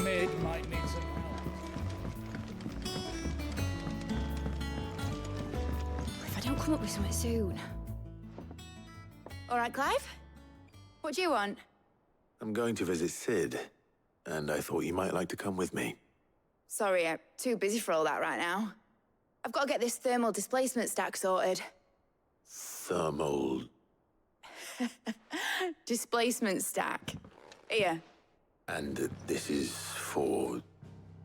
Speaker 4: Mid might need some help.
Speaker 23: If I don't come up with something soon. All right, Clive? What do you want?
Speaker 1: I'm going to visit Sid, and I thought you might like to come with me.
Speaker 23: Sorry, I'm too busy for all that right now. I've got to get this thermal displacement stack sorted.
Speaker 1: Thermal...
Speaker 23: Displacement stack. Here.
Speaker 1: And this is for...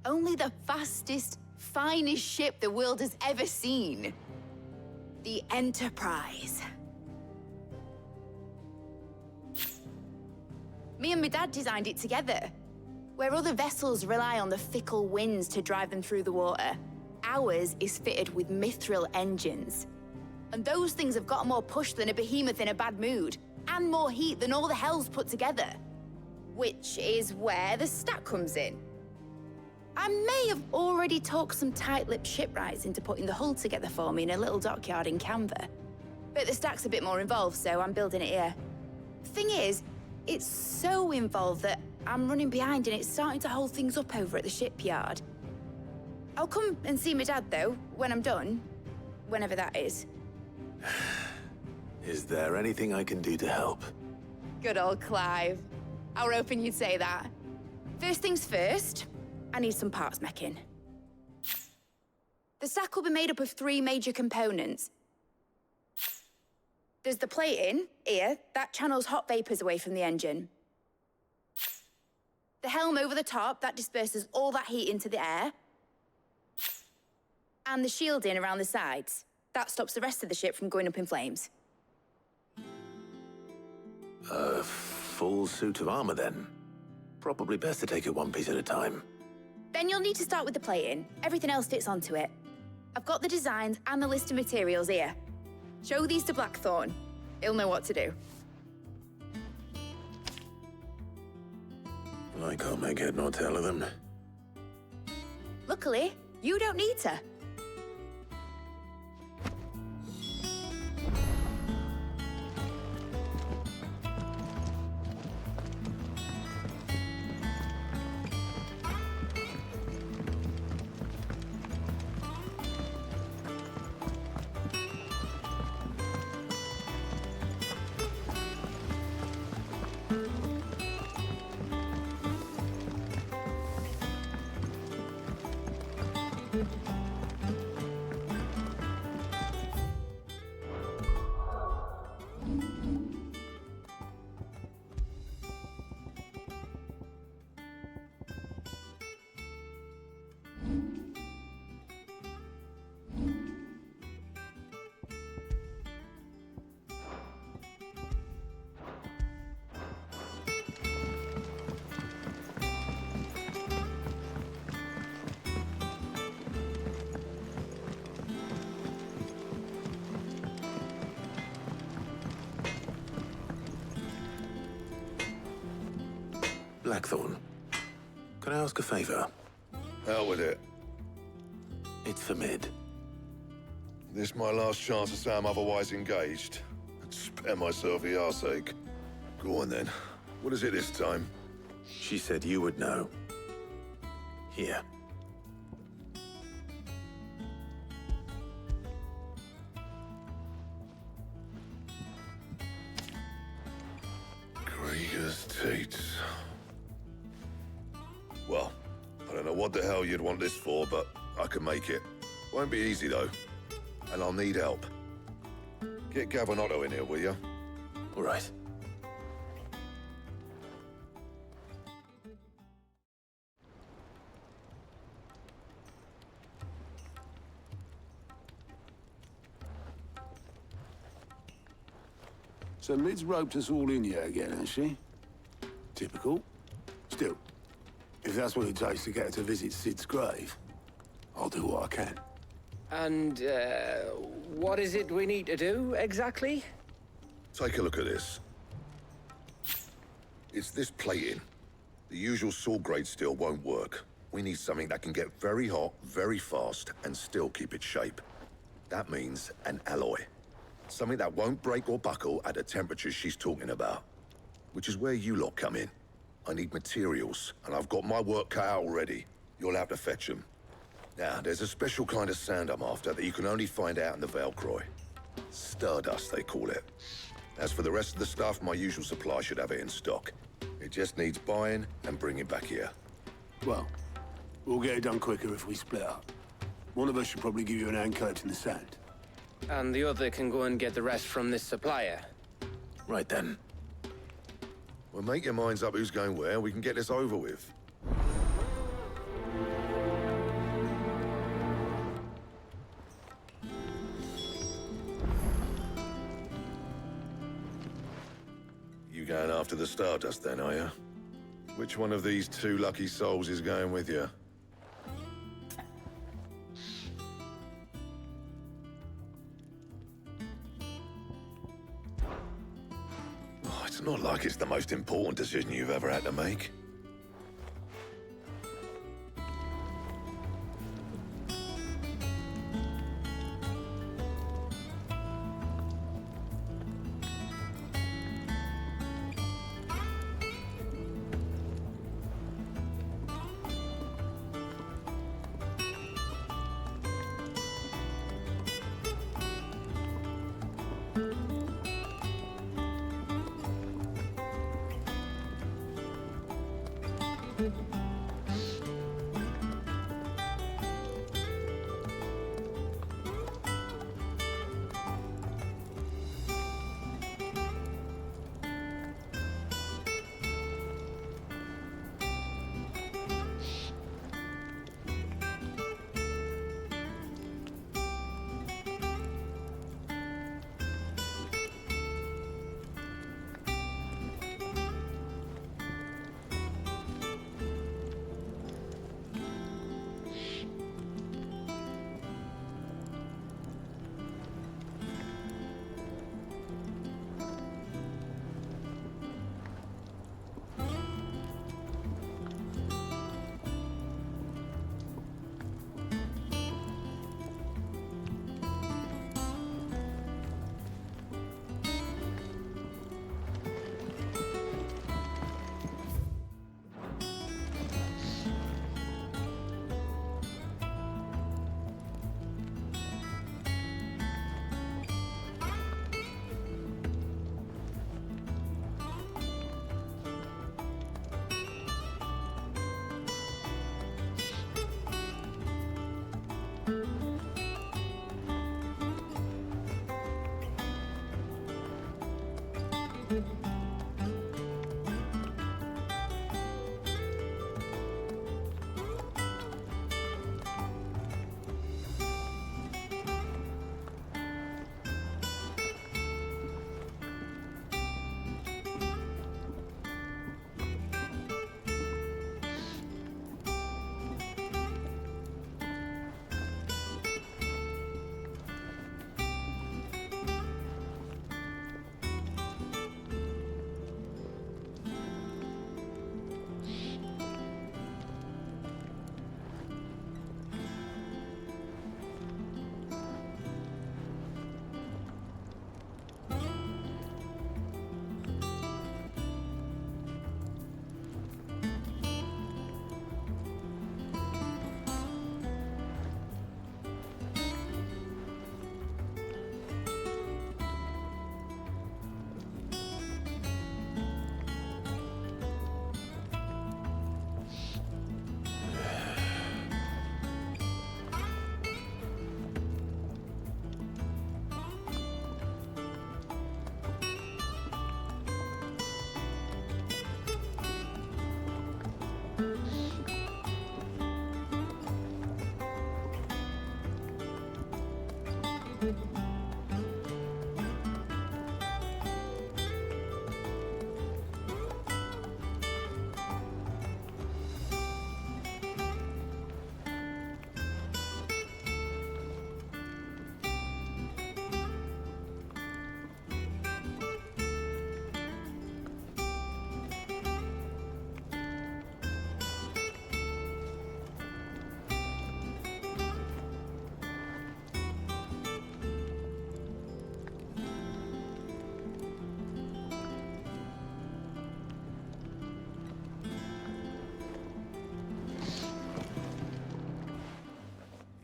Speaker 23: Only the fastest, finest ship the world has ever seen. The Enterprise. Me and my dad designed it together. Where other vessels rely on the fickle winds to drive them through the water, ours is fitted with mithril engines. And those things have got more push than a behemoth in a bad mood, and more heat than all the hells put together. Which is where the stack comes in. I may have already talked some tight-lipped shipwrights into putting the hull together for me in a little dockyard in Canva. But the stack's a bit more involved, so I'm building it here. Thing is, it's so involved that I'm running behind and it's starting to hold things up over at the shipyard. I'll come and see my dad, though, when I'm done. Whenever that is.
Speaker 1: Is there anything I can do to help?
Speaker 23: Good old Clive. I were hoping you'd say that. First things first, I need some parts mecking. The sack will be made up of 3 major components. There's the plating, here, that channels hot vapors away from the engine. The helm over the top, that disperses all that heat into the air. And the shielding around the sides. That stops the rest of the ship from going up in flames.
Speaker 1: A full suit of armor, then. Probably best to take it one piece at a time.
Speaker 23: Then you'll need to start with the plating. Everything else fits onto it. I've got the designs and the list of materials here. Show these to Blackthorn. He'll know what to do.
Speaker 1: I can't make head nor tail of them.
Speaker 23: Luckily, you don't need to.
Speaker 1: Blackthorn, can I ask a favor?
Speaker 5: Out with it.
Speaker 1: It's for Mid.
Speaker 5: This my last chance to say I'm otherwise engaged. I'd spare myself the arseache. Go on then. What is it this time?
Speaker 1: She said you would know. Here.
Speaker 5: Krieger's teats. Well, I don't know what the hell you'd want this for, but I can make it. Won't be easy, though. And I'll need help. Get Gavin-Otto in here, will you?
Speaker 1: All right.
Speaker 22: So Mid's roped us all in here again, has she? Typical. Still, if that's what it takes to get her to visit Sid's grave, I'll do what I can.
Speaker 16: And, what is it we need to do, exactly?
Speaker 5: Take a look at this. It's this plating. The usual sword-grade steel won't work. We need something that can get very hot, very fast, and still keep its shape. That means an alloy. Something that won't break or buckle at the temperatures she's talking about. Which is where you lot come in. I need materials, and I've got my work cut out already. You'll have to fetch them. Now, there's a special kind of sand I'm after that you can only find out in the Valcroy. Stardust, they call it. As for the rest of the stuff, my usual supply should have it in stock. It just needs buying and bringing back here.
Speaker 22: Well, we'll get it done quicker if we split up. One of us should probably give you an hand coat in the sand.
Speaker 16: And the other can go and get the rest from this supplier.
Speaker 1: Right then.
Speaker 5: Well, make your minds up who's going where, we can get this over with. You going after the Stardust then, are you? Which one of these 2 lucky souls is going with you? Oh, it's not like it's the most important decision you've ever had to make.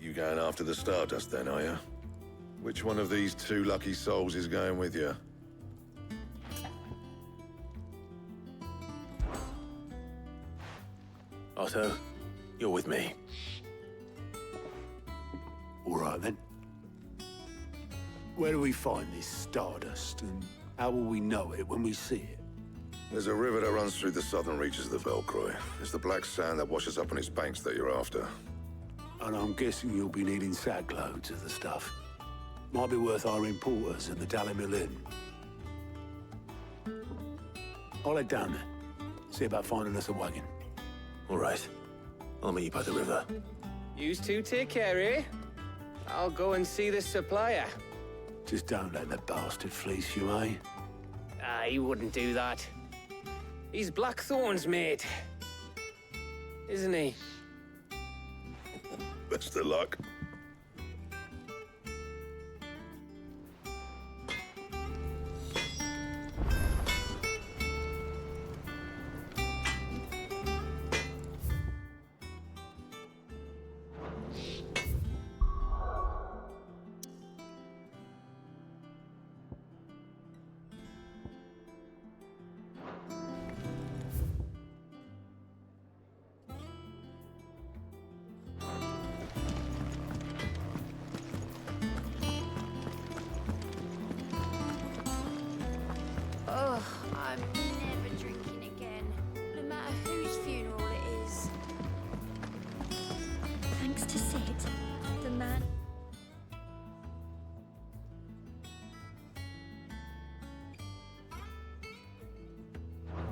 Speaker 5: You going after the Stardust then, are you? Which one of these two lucky souls is going with you?
Speaker 1: Otto, you're with me.
Speaker 22: All right, then. Where do we find this Stardust, and how will we know it when we see it?
Speaker 5: There's a river that runs through the southern reaches of the Velcroy. It's the black sand that washes up on its banks that you're after.
Speaker 22: And I'm guessing you'll be needing sackloads of the stuff. Might be worth hiring porters at the Dalimil Inn. I'll head down there. See about finding us a wagon.
Speaker 1: All right. I'll meet you by the river.
Speaker 16: Yous two take care, eh? I'll go and see this supplier.
Speaker 22: Just don't let the bastard fleece you, eh?
Speaker 16: He wouldn't do that. He's Blackthorn's mate. Isn't he?
Speaker 5: Best of luck.
Speaker 23: Oh, I'm never drinking again, no matter whose funeral it is.
Speaker 20: Thanks to Sid, the man.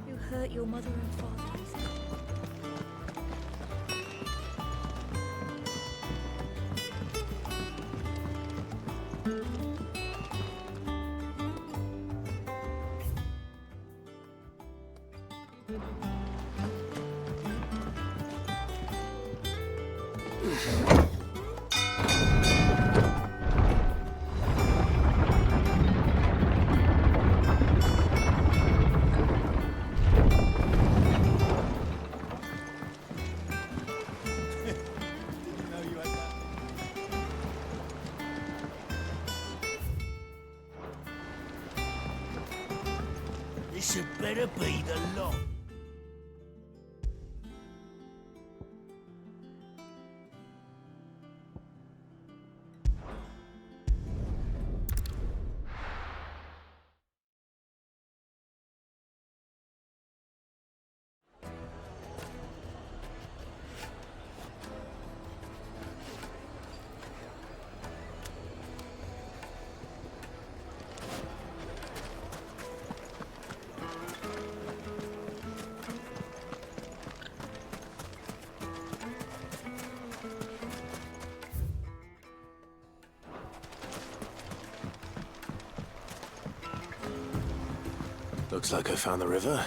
Speaker 20: You hurt your mother and father, Lisa.
Speaker 21: This had better be the lot.
Speaker 1: Looks like I found the river.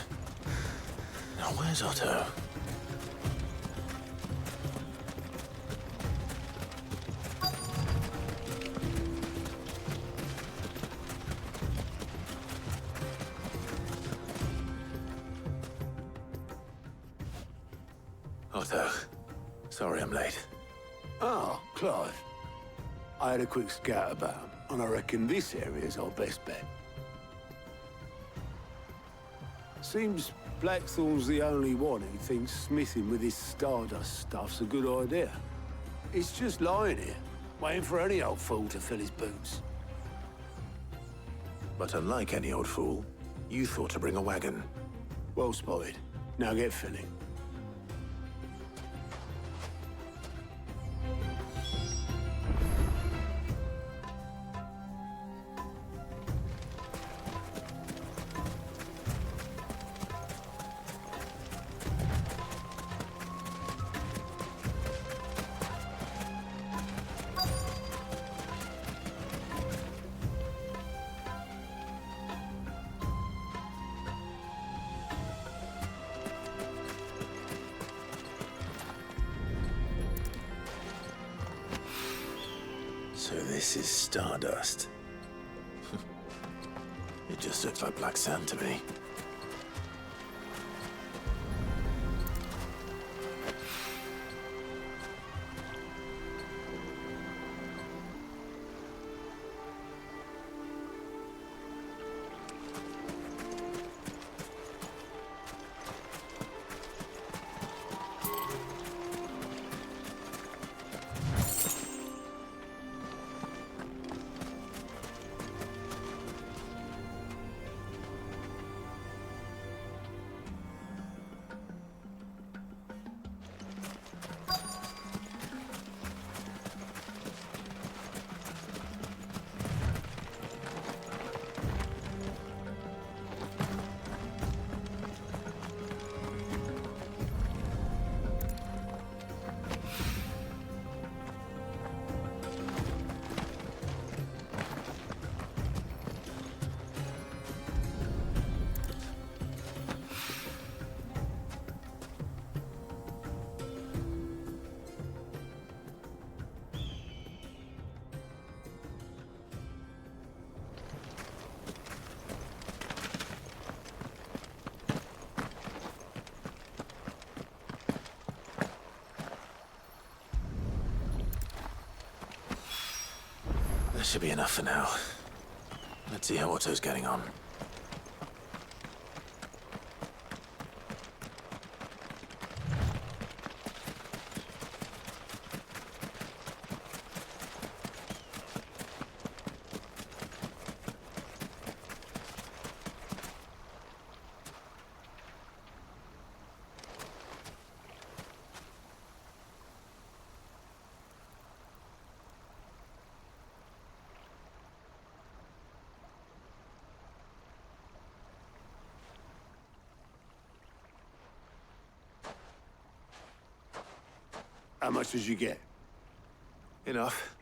Speaker 1: Now where's Otto? Otto, sorry I'm late.
Speaker 22: Oh, Clive. I had a quick scout about, and I reckon this area's our best bet. Seems Blackthorn's the only one who thinks smithing with his Stardust stuff's a good idea. It's just lying here, waiting for any old fool to fill his boots.
Speaker 1: But unlike any old fool, you thought to bring a wagon.
Speaker 22: Well spotted. Now get filling.
Speaker 1: So this is Stardust. It just looks like black sand to me. That should be enough for now. Let's see how Otto's getting on.
Speaker 22: How much did you get?
Speaker 1: Enough.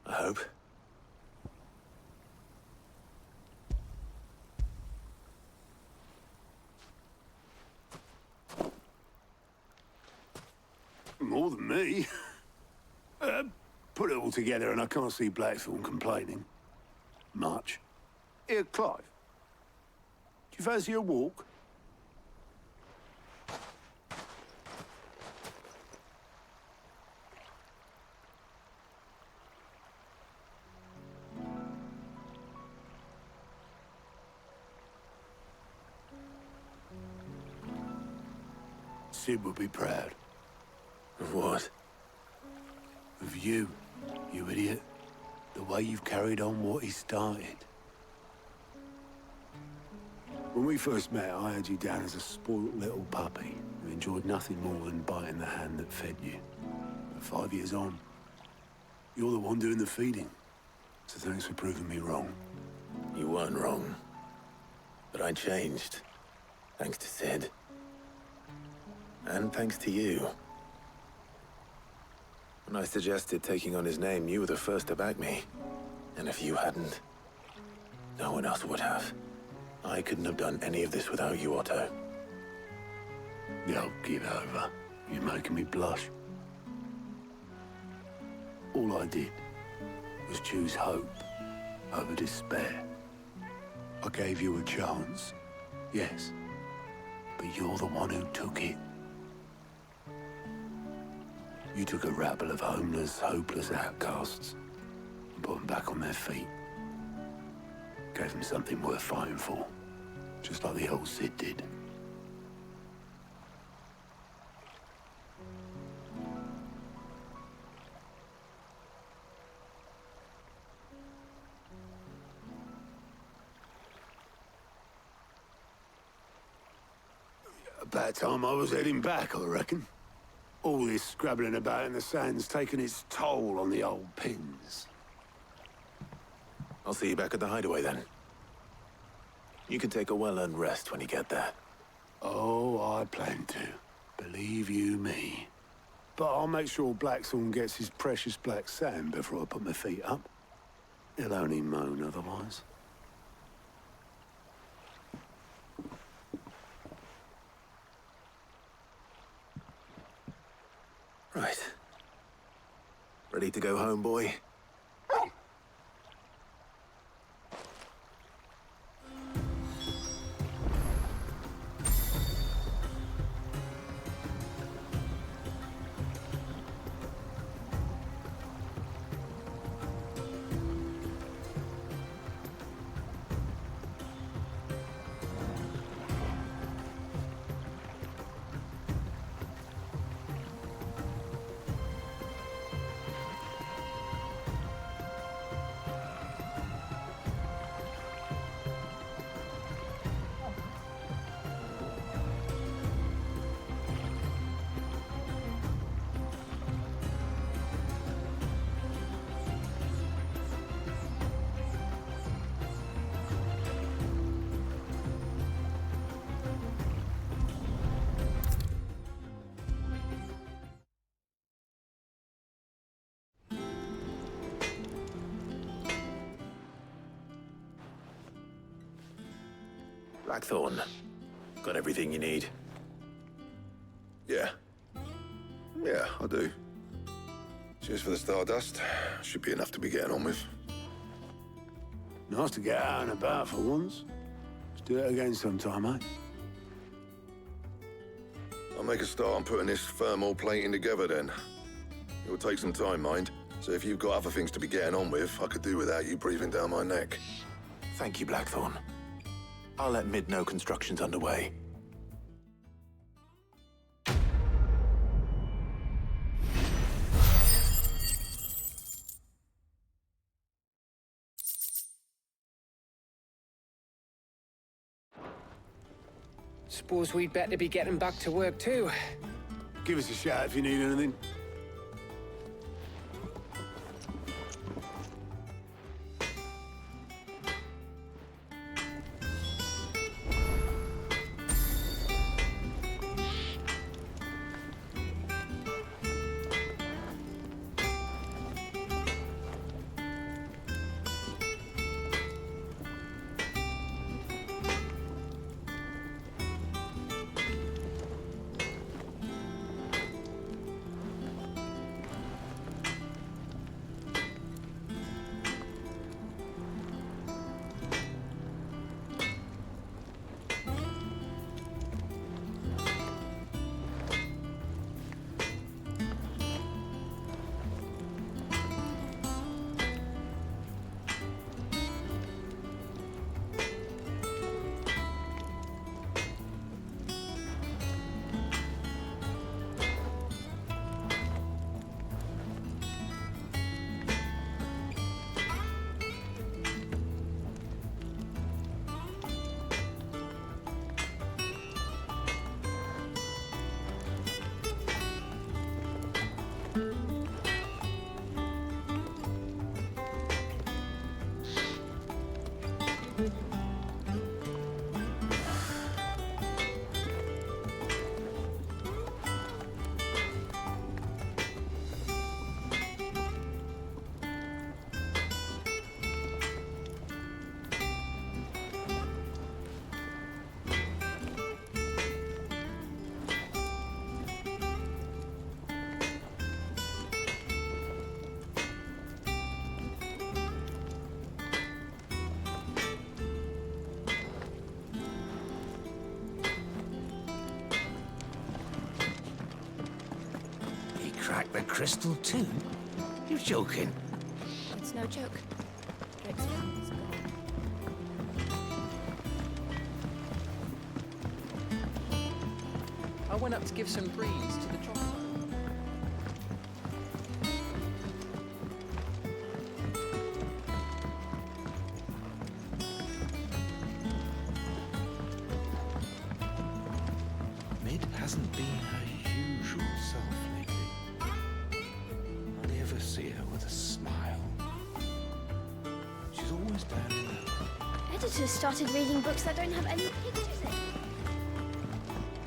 Speaker 1: I hope.
Speaker 22: More than me. Put it all together and I can't see Blackthorn complaining. Much. Here, Clive. Do you fancy a walk? Sid would be proud.
Speaker 1: Of what?
Speaker 22: Of you, you idiot. The way you've carried on what he started. When we first met, I had you down as a spoilt little puppy who enjoyed nothing more than biting the hand that fed you. But 5 years on, you're the one doing the feeding. So thanks for proving me wrong.
Speaker 1: You weren't wrong. But I changed. Thanks to Sid. And thanks to you. When I suggested taking on his name, you were the first to back me. And if you hadn't, no one else would have. I couldn't have done any of this without you, Otto.
Speaker 22: Yo, give over. You're making me blush. All I did was choose hope over despair. I gave you a chance, yes, but you're the one who took it. You took a rabble of homeless, hopeless outcasts and put them back on their feet. Gave them something worth fighting for, just like the old Cid did. About time I was heading back, I reckon. All this scrabbling about in the sand's taken its toll on the old pins.
Speaker 1: I'll see you back at the hideaway then. You can take a well-earned rest when you get there.
Speaker 22: Oh, I plan to. Believe you me. But I'll make sure Blackthorn gets his precious black sand before I put my feet up. He'll only moan otherwise.
Speaker 1: Right. Ready to go home, boy? Blackthorn, got everything you need?
Speaker 5: Yeah. Yeah, I do. Cheers for the stardust. Should be enough to be getting on with.
Speaker 22: Nice to get out and about for once. Let's do it again sometime, eh?
Speaker 5: I'll make a start on putting this thermal plating together then. It'll take some time, mind. So if you've got other things to be getting on with, I could do without you breathing down my neck.
Speaker 1: Thank you, Blackthorn. I'll let Mid know construction's underway.
Speaker 16: Suppose we'd better be getting back to work too.
Speaker 22: Give us a shout if you need anything.
Speaker 21: Crack the crystal too? You're joking.
Speaker 17: It's no joke. Drake's family's gone.
Speaker 12: I went up to give some breeze to the chocolate.
Speaker 21: Mid hasn't been her usual self lately. I never see her with a smile. She's always down low.
Speaker 20: Editors started reading books that don't have any pictures in.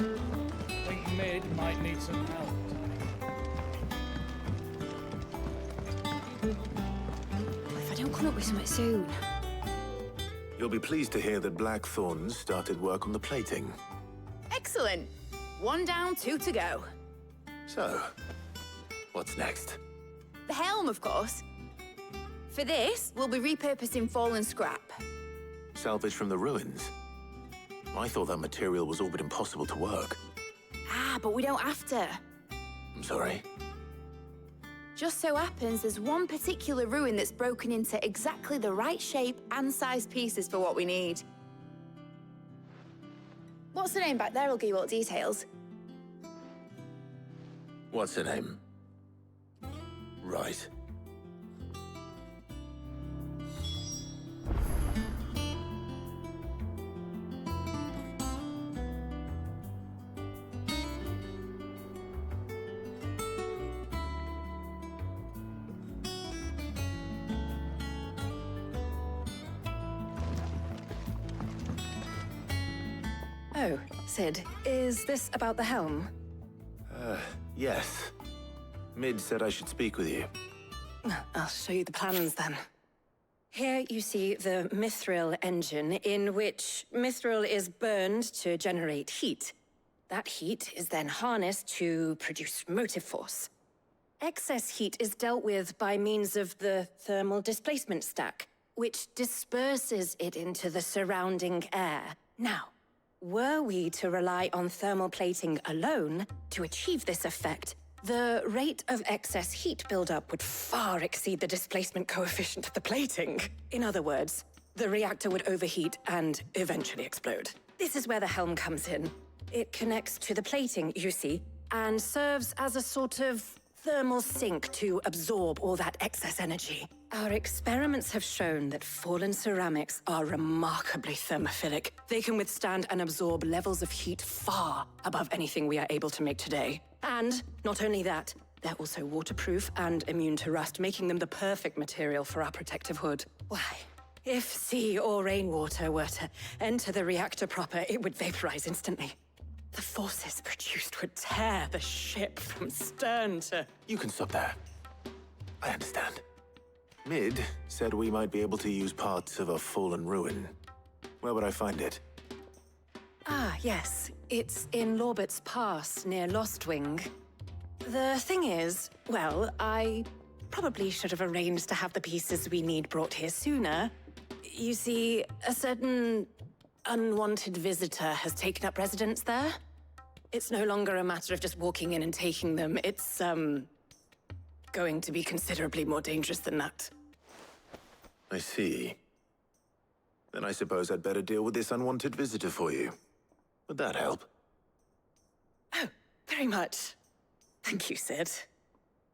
Speaker 4: I think Mid might need some help.
Speaker 17: If I don't come up with something soon.
Speaker 1: You'll be pleased to hear that Blackthorn started work on the plating.
Speaker 23: Excellent. 1 down, 2 to go.
Speaker 1: So, what's next?
Speaker 23: The helm, of course. For this, we'll be repurposing fallen scrap.
Speaker 1: Salvage from the ruins? I thought that material was all but impossible to work.
Speaker 23: Ah, but we don't have to.
Speaker 1: I'm sorry.
Speaker 23: Just so happens there's one particular ruin that's broken into exactly the right shape and size pieces for what we need. What's the name back there? I'll give you all the details.
Speaker 1: What's her name? Right.
Speaker 2: Oh, Sid, is this about the helm?
Speaker 1: Yes. Mid said I should speak with you.
Speaker 2: I'll show you the plans then. Here you see the mithril engine, in which mithril is burned to generate heat. That heat is then harnessed to produce motive force. Excess heat is dealt with by means of the thermal displacement stack, which disperses it into the surrounding air. Now, were we to rely on thermal plating alone to achieve this effect, the rate of excess heat buildup would far exceed the displacement coefficient of the plating. In other words, the reactor would overheat and eventually explode. This is where the helm comes in. It connects to the plating, you see, and serves as a sort of thermal sink to absorb all that excess energy. Our experiments have shown that fallen ceramics are remarkably thermophilic. They can withstand and absorb levels of heat far above anything we are able to make today. And not only that, they're also waterproof and immune to rust, making them the perfect material for our protective hood. Why, if sea or rainwater were to enter the reactor proper, it would vaporize instantly. The forces produced would tear the ship from stern to...
Speaker 1: You can stop there. I understand. Mid said we might be able to use parts of a fallen ruin. Where would I find it?
Speaker 2: Ah, yes. It's in Lorbert's Pass, near Lostwing. The thing is, well, I probably should have arranged to have the pieces we need brought here sooner. You see, a certain unwanted visitor has taken up residence there. It's no longer a matter of just walking in and taking them. It's, going to be considerably more dangerous than that.
Speaker 1: I see. Then I suppose I'd better deal with this unwanted visitor for you. Would that help?
Speaker 2: Oh, very much. Thank you, Sid.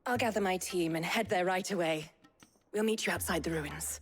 Speaker 2: I'll gather my team and head there right away. We'll meet you outside the ruins.